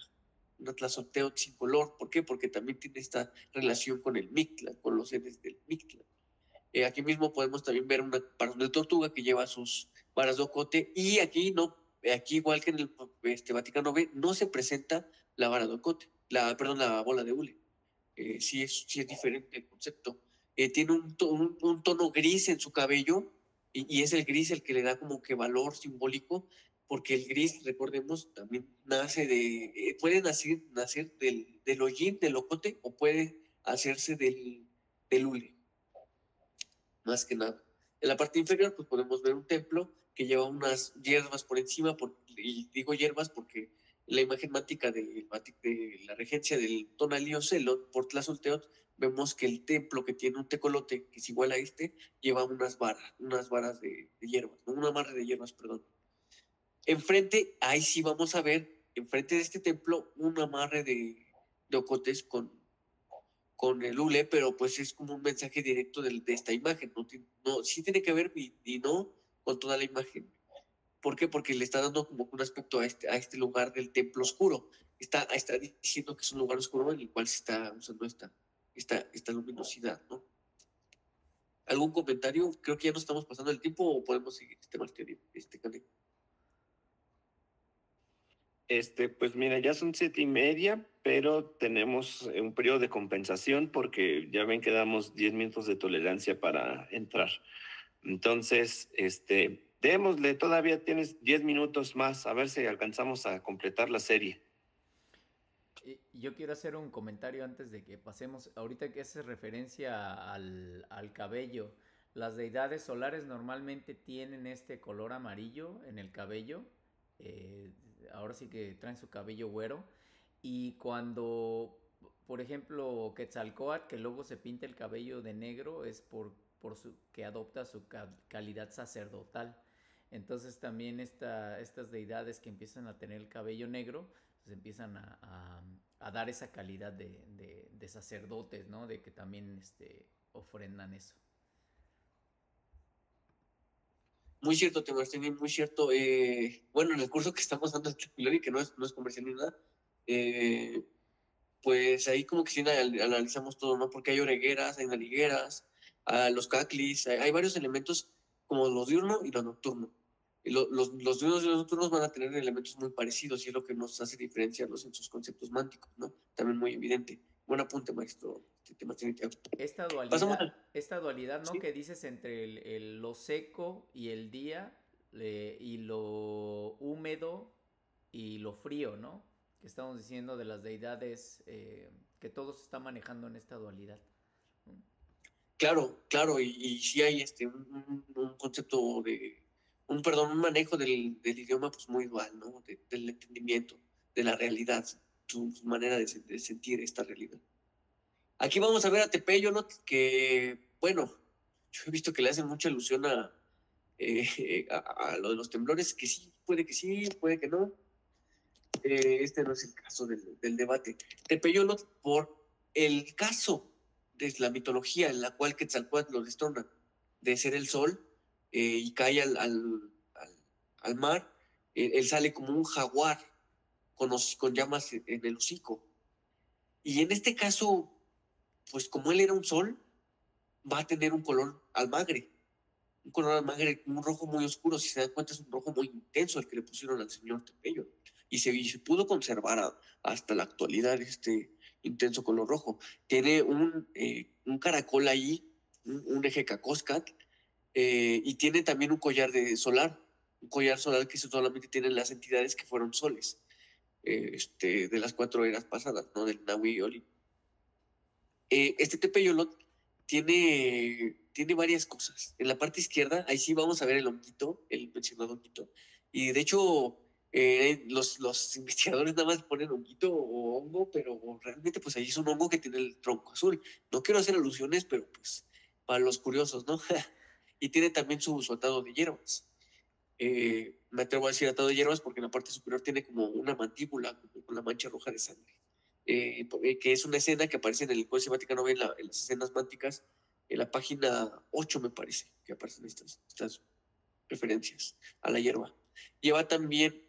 una Tlazolteotl sin color. ¿Por qué? Porque también tiene esta relación con el Mictlan, con los seres del Mictlan. Aquí mismo podemos también ver una parón de tortuga que lleva sus varas de ocote, y aquí no, aquí igual que en el Vaticano B, no se presenta la vara de ocote, perdón, la bola de hule. Sí es diferente el concepto. Tiene un tono gris en su cabello, y es el gris el que le da como que valor simbólico, porque el gris, recordemos, también puede nacer del hollín, del ocote, o puede hacerse del hule, más que nada. En la parte inferior, pues podemos ver un templo que lleva unas hierbas por encima, y digo hierbas porque la imagen mática de la regencia del Tonalío Celot por Tlazolteotl, vemos que el templo, que tiene un tecolote que es igual a lleva unas varas de hierbas, ¿no? Una amarre de hierbas, perdón. Enfrente, ahí sí vamos a ver, enfrente de este templo, un amarre de ocotes con el hule, pero pues es como un mensaje directo de esta imagen, no, sí tiene que ver y no con toda la imagen. ¿Por qué? Porque le está dando como un aspecto a este lugar del templo oscuro. Está diciendo que es un lugar oscuro en el cual se está usando esta luminosidad, ¿no? ¿Algún comentario? Creo que ya nos estamos pasando el tiempo, o podemos seguir Cane. Pues mira, ya son 7:30, pero tenemos un periodo de compensación porque ya ven que damos 10 minutos de tolerancia para entrar. Entonces, démosle, todavía tienes 10 minutos más, a ver si alcanzamos a completar la serie. Yo quiero hacer un comentario antes de que pasemos. Ahorita que hace referencia al cabello, las deidades solares normalmente tienen este color amarillo en el cabello. Ahora sí que traen su cabello güero. Y cuando, por ejemplo, Quetzalcóatl, que luego se pinta el cabello de negro, es que adopta su calidad sacerdotal. Entonces también estas deidades que empiezan a tener el cabello negro, pues empiezan a dar esa calidad de sacerdotes, ¿no? De que también ofrendan eso. Muy cierto, Temartini, muy cierto. Bueno, en el curso que estamos dando y que no es comercial ni nada, pues ahí como que sí analizamos todo, ¿no? Porque hay oregueras, hay narigueras, los caclis, hay varios elementos como los diurno y los nocturno. Y los diurnos y los nocturnos van a tener elementos muy parecidos, y es lo que nos hace diferenciarlos en sus conceptos mánticos, ¿no? También muy evidente. Buen apunte, maestro. Esta dualidad, ¿no? ¿Sí? Que dices entre lo seco y el día, y lo húmedo y lo frío, ¿no? Que estamos diciendo de las deidades, que todo se está manejando en esta dualidad. Claro, y sí hay un concepto un manejo del idioma pues muy dual, ¿no? Del entendimiento, de la realidad, su manera de sentir esta realidad. Aquí vamos a ver a Tepeyolotl, que, bueno, yo he visto que le hacen mucha alusión a lo de los temblores, que sí, puede que no. Este no es el caso del debate. Tepeyolotl, por el caso de la mitología en la cual Quetzalcóatl lo destrona, de ser el sol, y cae al mar, él sale como un jaguar con llamas en el hocico. Y en este caso, pues como él era un sol, va a tener un color almagre. un color magre, un rojo muy oscuro. Si se dan cuenta, es un rojo muy intenso el que le pusieron al señor Tepeyo. Y se pudo conservar hasta la actualidad este intenso color rojo. Tiene un caracol ahí, un eje Cacoscat, y tiene también un collar un collar solar que solamente tienen las entidades que fueron soles, de las 4 eras pasadas, ¿no? Del Nahui y Oli. Este Tepeyolot tiene varias cosas. En la parte izquierda, ahí sí vamos a ver el honguito, el mencionado honguito. Y de hecho, los investigadores nada más ponen honguito o hongo, pero realmente pues ahí es un hongo que tiene el tronco azul. No quiero hacer alusiones, pero pues para los curiosos, ¿no? Y tiene también su atado de hierbas. Me atrevo a decir atado de hierbas porque en la parte superior tiene como una mandíbula con la mancha roja de sangre. Que es una escena que aparece en el Códice Vaticano B, en las escenas mánticas, en la página 8 me parece, que aparecen estas referencias a la hierba. Lleva también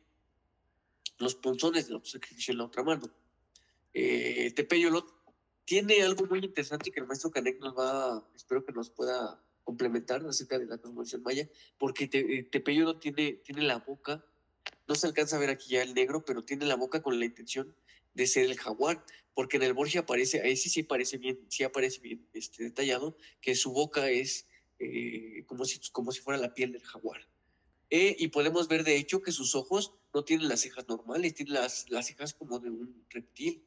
los punzones del sacrificio en la otra mano. Tepeyolot tiene algo muy interesante que el maestro Canek espero que nos pueda complementar acerca de la cosmovisión maya, porque Tepeyolot tiene la boca, no se alcanza a ver aquí ya el negro, pero tiene la boca con la intención de ser el jaguar, porque en el Borgia aparece, ahí sí aparece bien detallado, que su boca es como si fuera la piel del jaguar. Y podemos ver de hecho que sus ojos no tienen las cejas normales, tienen las cejas como de un reptil.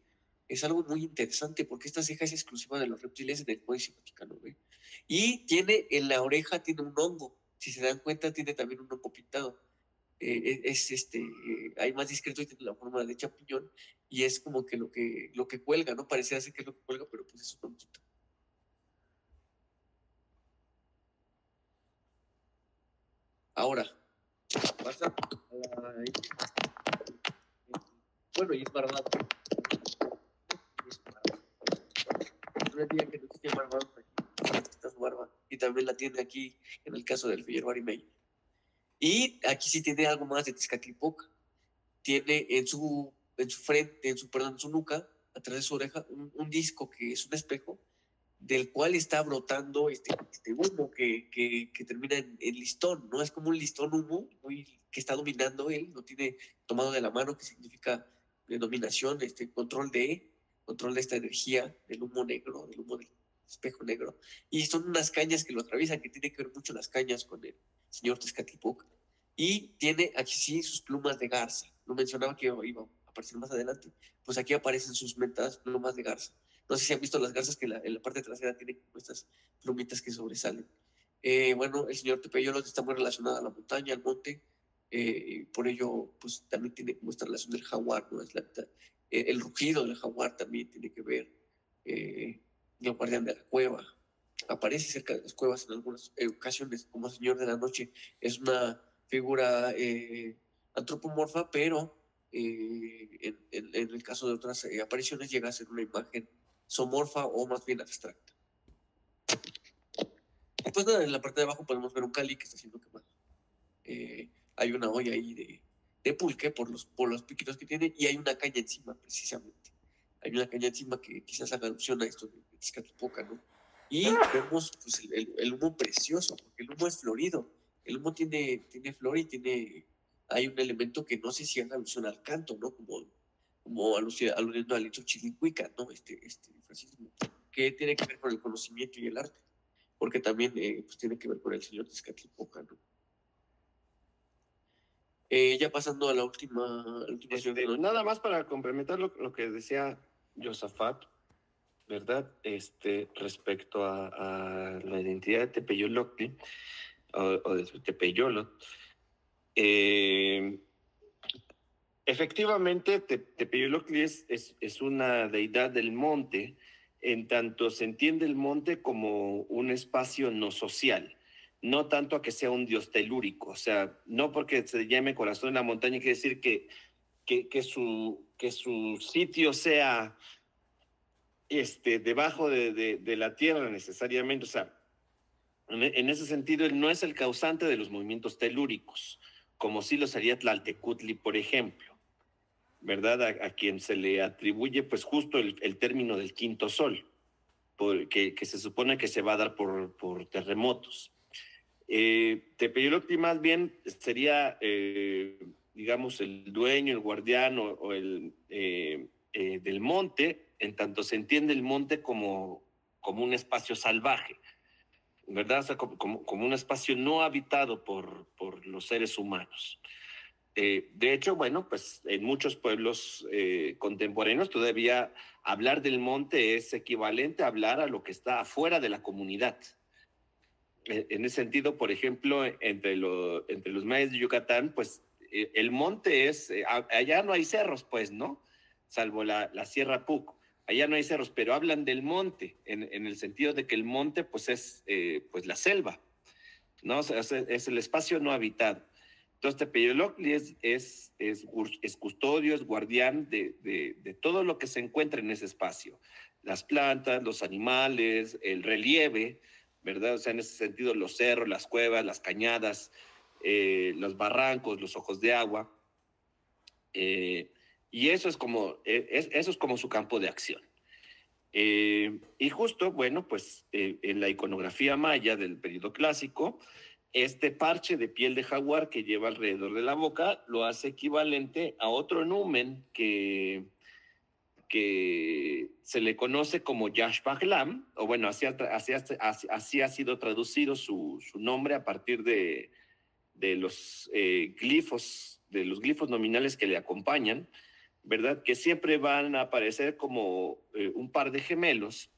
Es algo muy interesante porque esta ceja es exclusiva de los reptiles en el Códice Vaticano, ¿ve? Y en la oreja tiene un hongo. Si se dan cuenta, tiene también un hongo pintado. Hay más discreto y tiene la forma de champiñón y es como que lo que cuelga, ¿no? Parece ser que es lo que cuelga, pero pues es un honguito. Ahora, pasa a bueno, y es barbado. No le digan que no existe barbado aquí, está su barba. Y también la tiene aquí en el caso del Figueroa Arimey. Y aquí sí tiene algo más de Tezcatlipoca. Tiene en su frente, en su nuca, atrás de su oreja, un disco que es un espejo, del cual está brotando este humo que termina en listón, ¿no? Es como un listón humo que está dominando él, lo tiene tomado de la mano, que significa dominación, control de esta energía del humo negro, del humo del espejo negro. Y son unas cañas que lo atraviesan, que tiene que ver mucho las cañas con el señor Tezcatlipoca. Y tiene aquí sí sus plumas de garza. Lo mencionaba que iba a aparecer más adelante. Pues aquí aparecen sus mentadas plumas de garza. No sé si han visto las garzas que en la parte trasera tienen como estas plumitas que sobresalen. Bueno, el señor Tepeyolot está muy relacionado a la montaña, al monte. Por ello, pues también tiene como esta relación del jaguar, ¿no? El rugido del jaguar también tiene que ver. El guardián de la cueva. Aparece cerca de las cuevas en algunas ocasiones como señor de la noche. Es una figura antropomorfa, pero en el caso de otras apariciones llega a ser una imagen zoomorfa o más bien abstracta. Y pues nada, en la parte de abajo podemos ver un Cali que está siendo quemado. Hay una olla ahí de pulque por los piquitos que tiene y hay una caña encima, precisamente. Hay una caña encima que quizás haga alusión a esto de Tezcatlipoca, ¿no? Y vemos pues, el humo precioso, porque el humo es florido. El humo tiene flor y hay un elemento que no sé si haga alusión al canto, ¿no? Como aludiendo al hecho chilincuica, ¿no? Francisco, que tiene que ver con el conocimiento y el arte, porque también pues, tiene que ver con el señor Tezcatlipoca, ¿no? Ya pasando a la última nada más para complementar lo que decía Josafat, ¿verdad? Respecto a la identidad de Tepeyolotli o de Tepeyolot. Efectivamente, Tepeyolotli es una deidad del monte, en tanto se entiende el monte como un espacio no social, no tanto a que sea un dios telúrico. O sea, no porque se llame corazón en la montaña quiere decir que su sitio sea debajo de la tierra necesariamente. O sea, en ese sentido, él no es el causante de los movimientos telúricos, como sí lo sería Tlaltecutli, por ejemplo, ¿verdad? A quien se le atribuye pues justo el término del quinto sol, que se supone que se va a dar por terremotos. Tepeyoloctli más bien sería, digamos, el dueño, el guardián o el del monte, en tanto se entiende el monte como un espacio salvaje, ¿verdad? O sea, como un espacio no habitado por los seres humanos. De hecho, bueno, pues en muchos pueblos contemporáneos todavía hablar del monte es equivalente a hablar a lo que está afuera de la comunidad. En ese sentido, por ejemplo, entre los mayas de Yucatán, pues el monte es, allá no hay cerros, pues, ¿no? Salvo la Sierra Puc. Allá no hay cerros, pero hablan del monte, en el sentido de que el monte, pues, es pues la selva, ¿no? O sea, es el espacio no habitado. Entonces, Tepeyoloctli es custodio, es guardián de todo lo que se encuentra en ese espacio. Las plantas, los animales, el relieve, ¿verdad? O sea, en ese sentido, los cerros, las cuevas, las cañadas, los barrancos, los ojos de agua. Y eso es como su campo de acción. Y justo, bueno, pues en la iconografía maya del periodo clásico, este parche de piel de jaguar que lleva alrededor de la boca lo hace equivalente a otro numen que se le conoce como Yashbahlam, o bueno, así ha sido traducido su nombre a partir de los glifos nominales que le acompañan, ¿verdad? Que siempre van a aparecer como un par de gemelos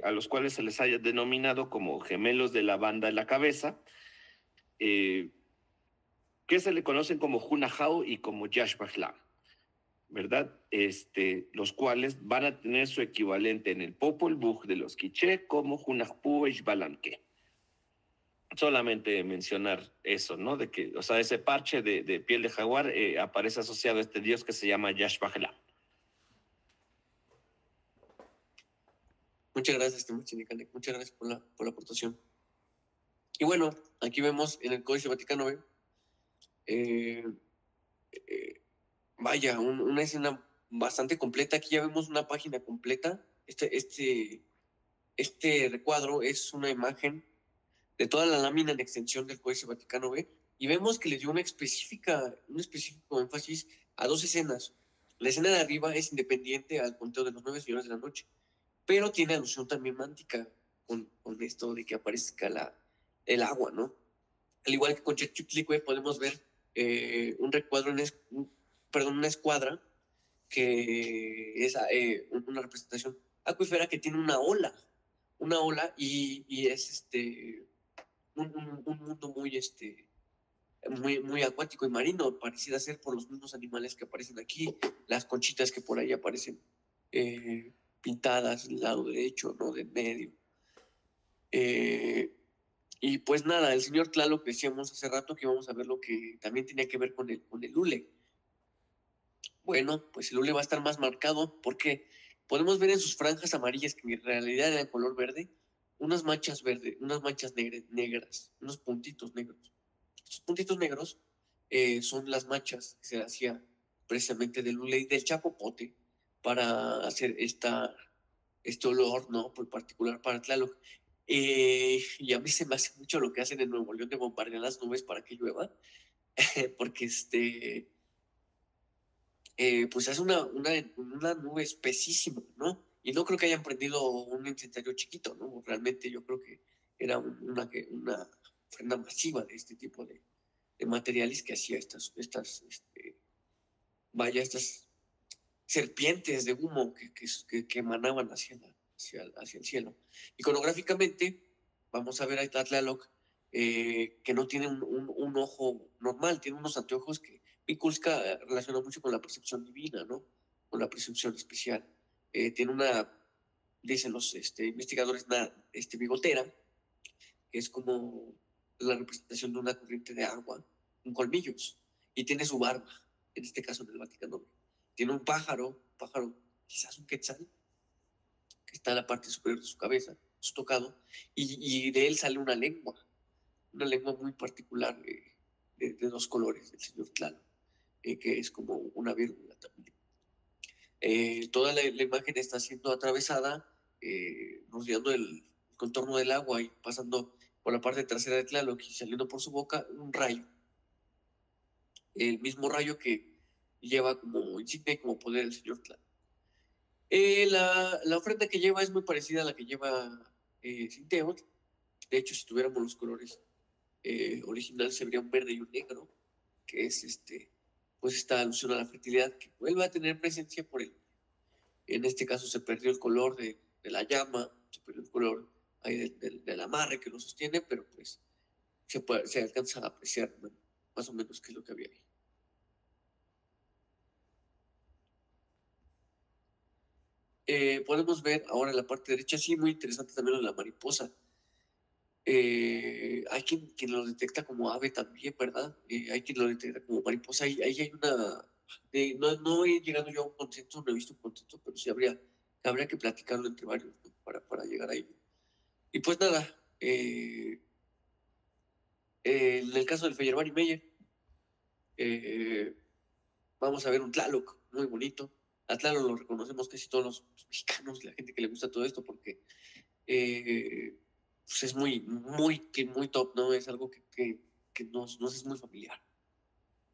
a los cuales se les haya denominado como gemelos de la banda en la cabeza, que se le conocen como Hunahau y como Yashbahlam, ¿verdad? Los cuales van a tener su equivalente en el Popol Vuh de los quiché como Hunahpu e Xbalanque. Solamente mencionar eso, ¿no? De que, o sea, ese parche de piel de jaguar aparece asociado a este dios que se llama Yashbahlam. Muchas gracias, muchas gracias por la aportación. Y bueno, aquí vemos en el Códice Vaticano B, vaya, una escena bastante completa. Aquí ya vemos una página completa. Este recuadro es una imagen de toda la lámina de extensión del Códice Vaticano B, y vemos que le dio un específico énfasis a dos escenas. La escena de arriba es independiente al conteo de los 9 señores de la noche, pero tiene alusión también mántica con esto de que aparezca el agua, ¿no? Al igual que con Chetchutlicue podemos ver un recuadro, una escuadra que es una representación acuífera que tiene una ola y es un mundo muy acuático y marino, pareciera ser por los mismos animales que aparecen aquí, las conchitas que por ahí aparecen pintadas del lado derecho, ¿no? Del medio. Y pues nada, el señor Tlaloc, decíamos hace rato que íbamos a ver lo que también tenía que ver con el hule. Bueno, pues el hule va a estar más marcado porque podemos ver en sus franjas amarillas, que en realidad eran color verde, unas manchas negras, unos puntitos negros. Estos puntitos negros son las manchas que se hacía precisamente del hule y del chapopote para hacer este olor, ¿no? Por particular para Tlaloc. Y a mí se me hace mucho lo que hacen en Nuevo León de bombardear las nubes para que llueva, porque pues hace una nube espesísima, ¿no? Y no creo que hayan prendido un incendiario chiquito, ¿no? Realmente yo creo que era una ofrenda masiva de este tipo de materiales que hacía estas serpientes de humo que emanaban hacia el cielo. Iconográficamente, vamos a ver a Tlaloc que no tiene un ojo normal, tiene unos anteojos que Mikulska relaciona mucho con la percepción divina, ¿no? Con la percepción especial. Tiene dicen los investigadores, bigotera, que es como la representación de una corriente de agua, con colmillos, y tiene su barba, en este caso en el Vaticano. Tiene un pájaro, quizás un quetzal, que está en la parte superior de su cabeza, su tocado, y de él sale una lengua muy particular de dos colores del señor Tlaloc, que es como una vírgula también. Toda la imagen está siendo atravesada, rodeando el contorno del agua y pasando por la parte trasera de Tlaloc y saliendo por su boca un rayo. El mismo rayo que lleva como insignia y como poder el señor Tlaloc. La ofrenda que lleva es muy parecida a la que lleva Cinteotl. De hecho, si tuviéramos los colores originales, se vería un verde y un negro, que es pues esta alusión a la fertilidad que vuelve a tener presencia por él. En este caso se perdió el color de la llama, se perdió el color ahí del amarre que lo sostiene, pero pues se alcanza a apreciar, ¿no? Más o menos qué es lo que había ahí. Podemos ver ahora en la parte derecha, sí, muy interesante también lo de la mariposa. Hay quien lo detecta como ave también, ¿verdad? Hay quien lo detecta como mariposa. Ahí hay una... no he llegado yo a un consenso, no he visto un consenso, pero sí habría que platicarlo entre varios, ¿no? para llegar a ello. Y pues nada, en el caso del Feyerabadi Meyer, vamos a ver un Tlaloc muy bonito. A Tlaloc lo reconocemos casi todos los mexicanos, la gente que le gusta todo esto, porque pues es muy top, ¿no? Es algo que nos es muy familiar.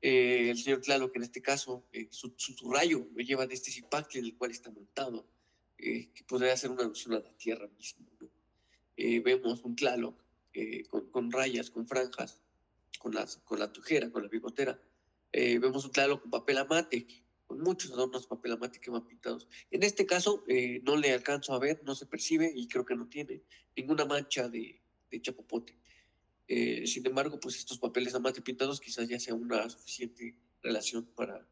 El señor Tlaloc, en este caso, su rayo lo lleva de este Zipactli en el cual está montado, que podría ser una alusión a la tierra misma, ¿no? Vemos un Tlaloc con rayas, con franjas, con la tujera, con la bigotera. Vemos un Tlaloc con papel amate, con muchos adornos de papel amate que van pintados. En este caso, no le alcanzo a ver, no se percibe y creo que no tiene ninguna mancha de chapopote. Sin embargo, pues estos papeles amate pintados quizás ya sea una suficiente relación para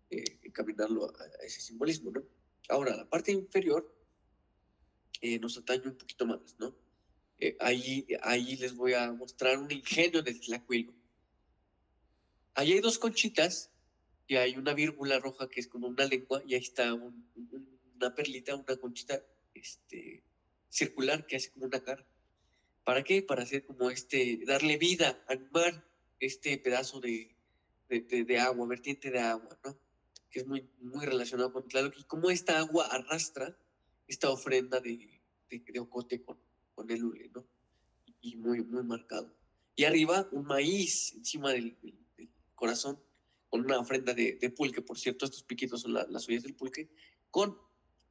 encaminarlo a ese simbolismo, ¿no? Ahora, la parte inferior nos atañe un poquito más, ¿no? Ahí les voy a mostrar un ingenio del tlacuilo. Ahí hay dos conchitas y hay una vírgula roja que es como una lengua y ahí está una perlita, una conchita circular que hace como una cara. ¿Para qué? Para hacer como darle vida, animar este pedazo de agua, vertiente de agua, ¿no? Que es muy, muy relacionado con Tlaloc y cómo esta agua arrastra esta ofrenda de ocote con el hule, ¿no? Y muy, muy marcado. Y arriba un maíz encima del corazón con una ofrenda de pulque, por cierto, estos piquitos son las ollas del pulque, con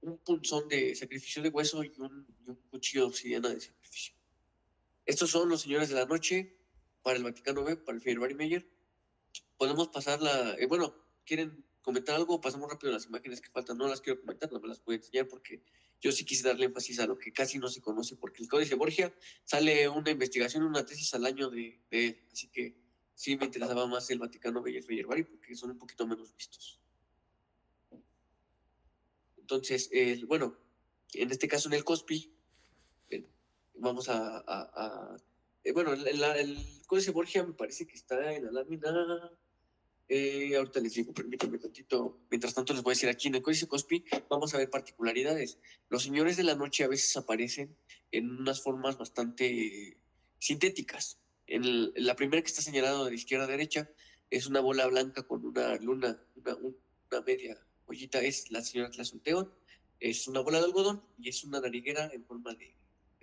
un punzón de sacrificio de hueso y un cuchillo de obsidiana de sacrificio. Estos son los señores de la noche para el Vaticano B, para el Feyerabadi Meyer. Podemos pasarla, bueno, ¿quieren comentar algo? Pasamos rápido las imágenes que faltan, no las quiero comentar, no me las voy a enseñar porque yo sí quise darle énfasis a lo que casi no se conoce, porque el Códice Borgia sale una investigación, una tesis al año de él, así que sí me interesaba más el Vaticano B y el Feyerabadi porque son un poquito menos vistos. Entonces, bueno, en este caso en el Cospi, vamos bueno, el Códice Borgia me parece que está en la lámina. Ahorita les digo, permítanme tantito. Mientras tanto, les voy a decir aquí en el Códice Cospi, vamos a ver particularidades. Los señores de la noche a veces aparecen en unas formas bastante sintéticas. La primera que está señalada de izquierda a derecha es una bola blanca con una luna, una media ollita, es la señora Tlazolteotl. Es una bola de algodón y es una nariguera en forma de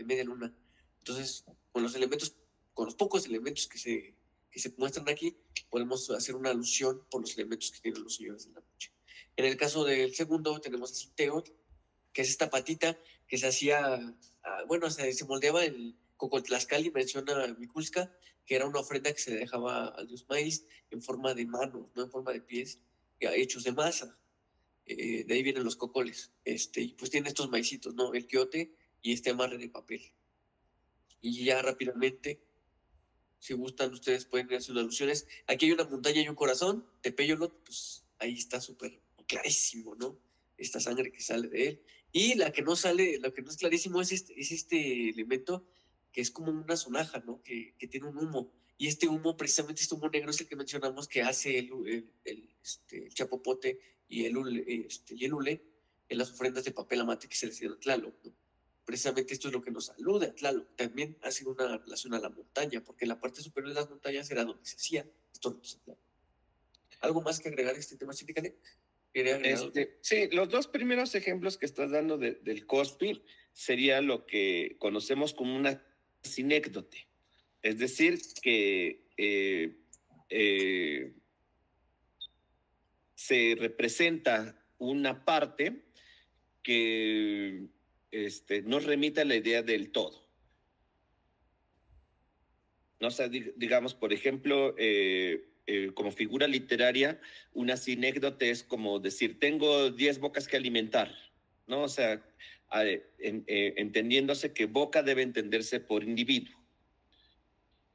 media luna. Entonces, con los pocos elementos que se muestran aquí, podemos hacer una alusión por los elementos que tienen los señores de la noche. En el caso del segundo, tenemos a Cinteotl, que es esta patita que se hacía, bueno, se moldeaba en Cocotlaxcali, menciona Mikulska, que era una ofrenda que se dejaba al dios maíz en forma de manos, no en forma de pies, hechos de masa. De ahí vienen los cocoles. Y pues tiene estos maicitos, ¿no? El quiote y este amarre de papel. Y ya rápidamente, si gustan, ustedes pueden hacer alusiones. Aquí hay una montaña y un corazón de Peyolot, pues ahí está súper clarísimo, ¿no? Esta sangre que sale de él. Y la que no sale, lo que no es clarísimo es este elemento que es como una sonaja, ¿no? Que tiene un humo. Y este humo, precisamente este humo negro, es el que mencionamos que hace el chapopote y el hule en las ofrendas de papel amate que se les dieron a Tlaloc, ¿no? Precisamente esto es lo que nos alude a Tlaloc. También hace una relación a la montaña, porque en la parte superior de las montañas era donde se hacía esto. ¿Algo más que agregar a este tema, Chiticane? Sí, los dos primeros ejemplos que estás dando del Cospi sería lo que conocemos como una sinécdote. Es decir, que se representa una parte que nos remite a la idea del todo. ¿No? O sea, digamos, por ejemplo, como figura literaria, una sinécdote es como decir, tengo 10 bocas que alimentar, ¿no? O sea, entendiéndose que boca debe entenderse por individuo,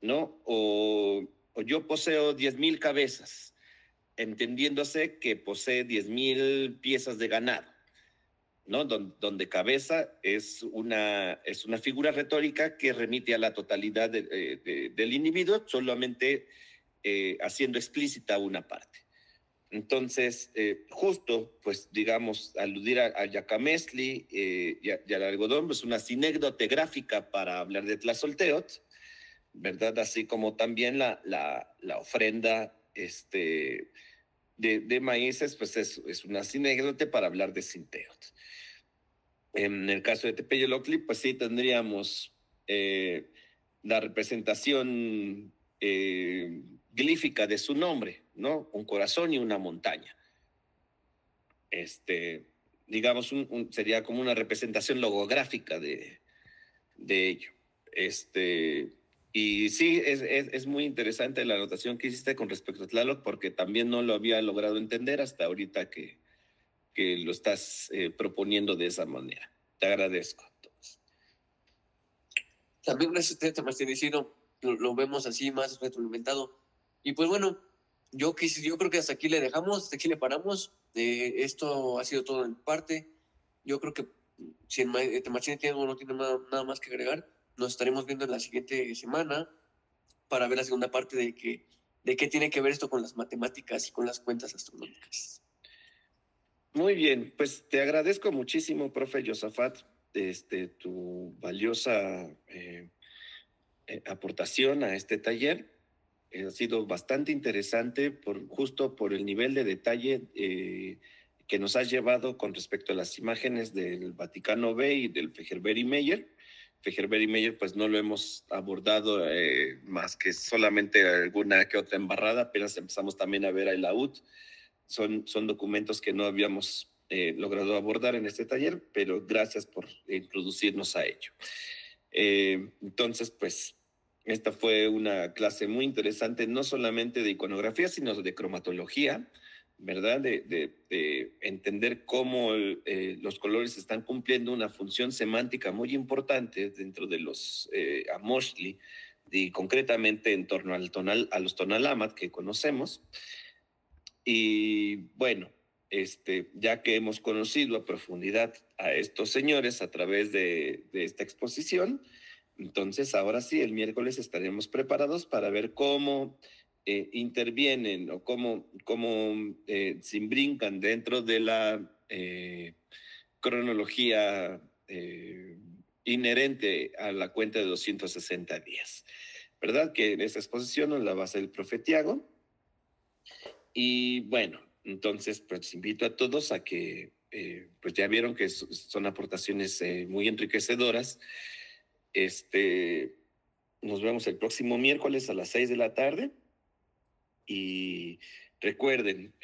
¿no? O yo poseo 10,000 cabezas, entendiéndose que posee 10,000 piezas de ganado, ¿no? Donde cabeza es una figura retórica que remite a la totalidad del individuo, solamente haciendo explícita una parte. Entonces, justo, pues, digamos, aludir a Yacamesli y al algodón, pues una sinécdote gráfica para hablar de Tlazolteotl, ¿verdad? Así como también la ofrenda de maíces, pues es una sinécdote para hablar de Sinteotl. En el caso de Tepeyoloctli, pues sí tendríamos la representación glífica de su nombre, ¿no? Un corazón y una montaña. Digamos, sería como una representación logográfica de ello. Y sí, es muy interesante la anotación que hiciste con respecto a Tlaloc, porque también no lo había logrado entender hasta ahorita que lo estás proponiendo de esa manera. Te agradezco. Entonces. También gracias a usted, Martín, sí, lo vemos así más retroalimentado. Y pues bueno, yo creo que hasta aquí le dejamos, hasta aquí le paramos. Esto ha sido todo en parte. Yo creo que si Martín no tiene nada más que agregar, nos estaremos viendo en la siguiente semana para ver la segunda parte de qué tiene que ver esto con las matemáticas y con las cuentas astronómicas. Muy bien, pues te agradezco muchísimo, profe Josafat, tu valiosa aportación a este taller. Ha sido bastante interesante justo por el nivel de detalle que nos has llevado con respecto a las imágenes del Vaticano B y del Fejerberg y Meyer. Fejerberg y Meyer pues no lo hemos abordado más que solamente alguna que otra embarrada, apenas empezamos también a ver a Elaud. Son documentos que no habíamos logrado abordar en este taller, pero gracias por introducirnos a ello. Entonces, pues, esta fue una clase muy interesante, no solamente de iconografía, sino de cromatología, ¿verdad? De entender cómo los colores están cumpliendo una función semántica muy importante dentro de los Amoshli, y concretamente en torno a los tonalamat que conocemos. Y bueno, ya que hemos conocido a profundidad a estos señores a través de esta exposición, entonces ahora sí, el miércoles estaremos preparados para ver cómo intervienen o cómo se imbrincan dentro de la cronología inherente a la cuenta de 260 días, ¿verdad? Que en esa exposición nos la va a hacer el profe Tiago. Y bueno, entonces pues invito a todos a que pues ya vieron que son aportaciones muy enriquecedoras. Nos vemos el próximo miércoles a las 6 de la tarde y recuerden,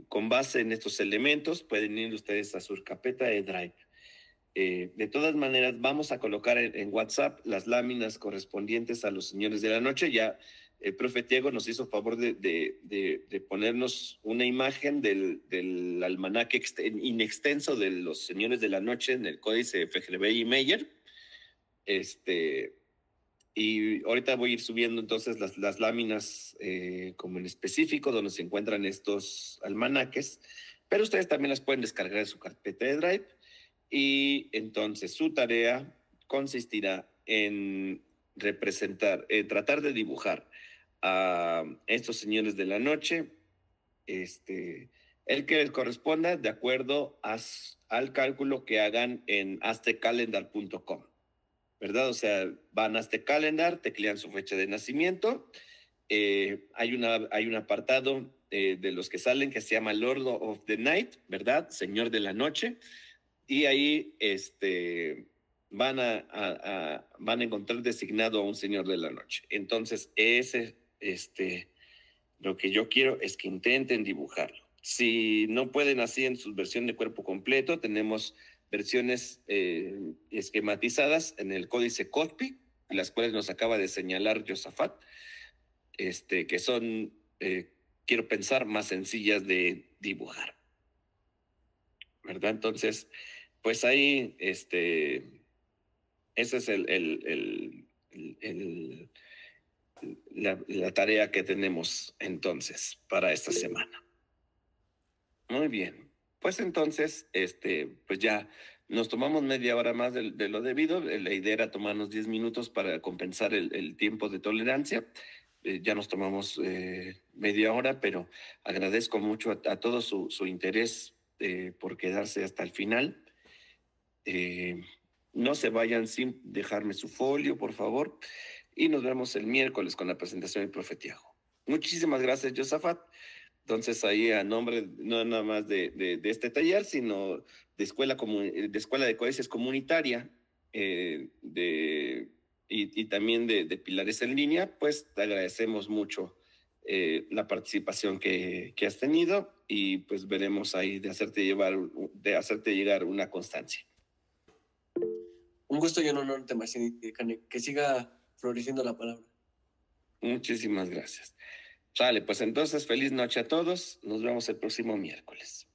con base en estos elementos pueden ir ustedes a su carpeta de Drive. De todas maneras, vamos a colocar en WhatsApp las láminas correspondientes a los señores de la noche. Ya el profe Tiago nos hizo favor de ponernos una imagen del almanaque inextenso de los señores de la noche en el códice de Fejerberg y Meyer. Y ahorita voy a ir subiendo entonces las láminas como en específico donde se encuentran estos almanaques, pero ustedes también las pueden descargar en su carpeta de Drive. Y entonces su tarea consistirá en tratar de dibujar a estos señores de la noche, el que les corresponda de acuerdo al cálculo que hagan en aztecalendar.com, ¿verdad? O sea, van a Aztecalendar, teclean su fecha de nacimiento, hay un apartado de los que salen que se llama Lord of the Night, ¿verdad? Señor de la Noche. Y ahí van a encontrar designado a un señor de la noche. Entonces, lo que yo quiero es que intenten dibujarlo. Si no pueden así en su versión de cuerpo completo, tenemos versiones esquematizadas en el códice Cospi, las cuales nos acaba de señalar Josafat, que son, quiero pensar, más sencillas de dibujar, ¿verdad? Entonces, pues ahí, ese es la tarea que tenemos entonces para esta semana. Muy bien. Pues entonces, pues ya nos tomamos media hora más de lo debido. La idea era tomarnos 10 minutos para compensar el tiempo de tolerancia. Ya nos tomamos media hora, pero agradezco mucho a todos su interés por quedarse hasta el final. No se vayan sin dejarme su folio, por favor. Y nos vemos el miércoles con la presentación del profe Tiago. Muchísimas gracias, Josafat. Entonces, ahí a nombre no nada más de este taller, sino de Escuela de Códices Comunitaria y también de Pilares en Línea, pues te agradecemos mucho la participación que has tenido y pues veremos ahí de hacerte llegar una constancia. Un gusto y un honor, Marcin, que siga floreciendo la palabra. Muchísimas gracias. Sale, pues entonces feliz noche a todos. Nos vemos el próximo miércoles.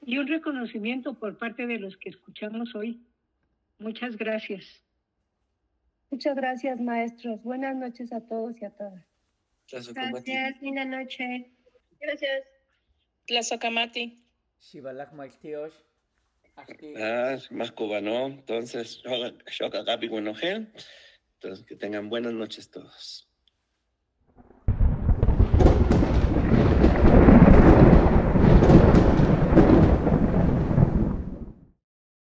Y un reconocimiento por parte de los que escuchamos hoy. Muchas gracias. Muchas gracias, maestros. Buenas noches a todos y a todas. Gracias, linda noche. Gracias. Tlazocamati. Shivalach Maiktios. Más cubano. Entonces, yo acá pico enojé. Entonces, que tengan buenas noches todos.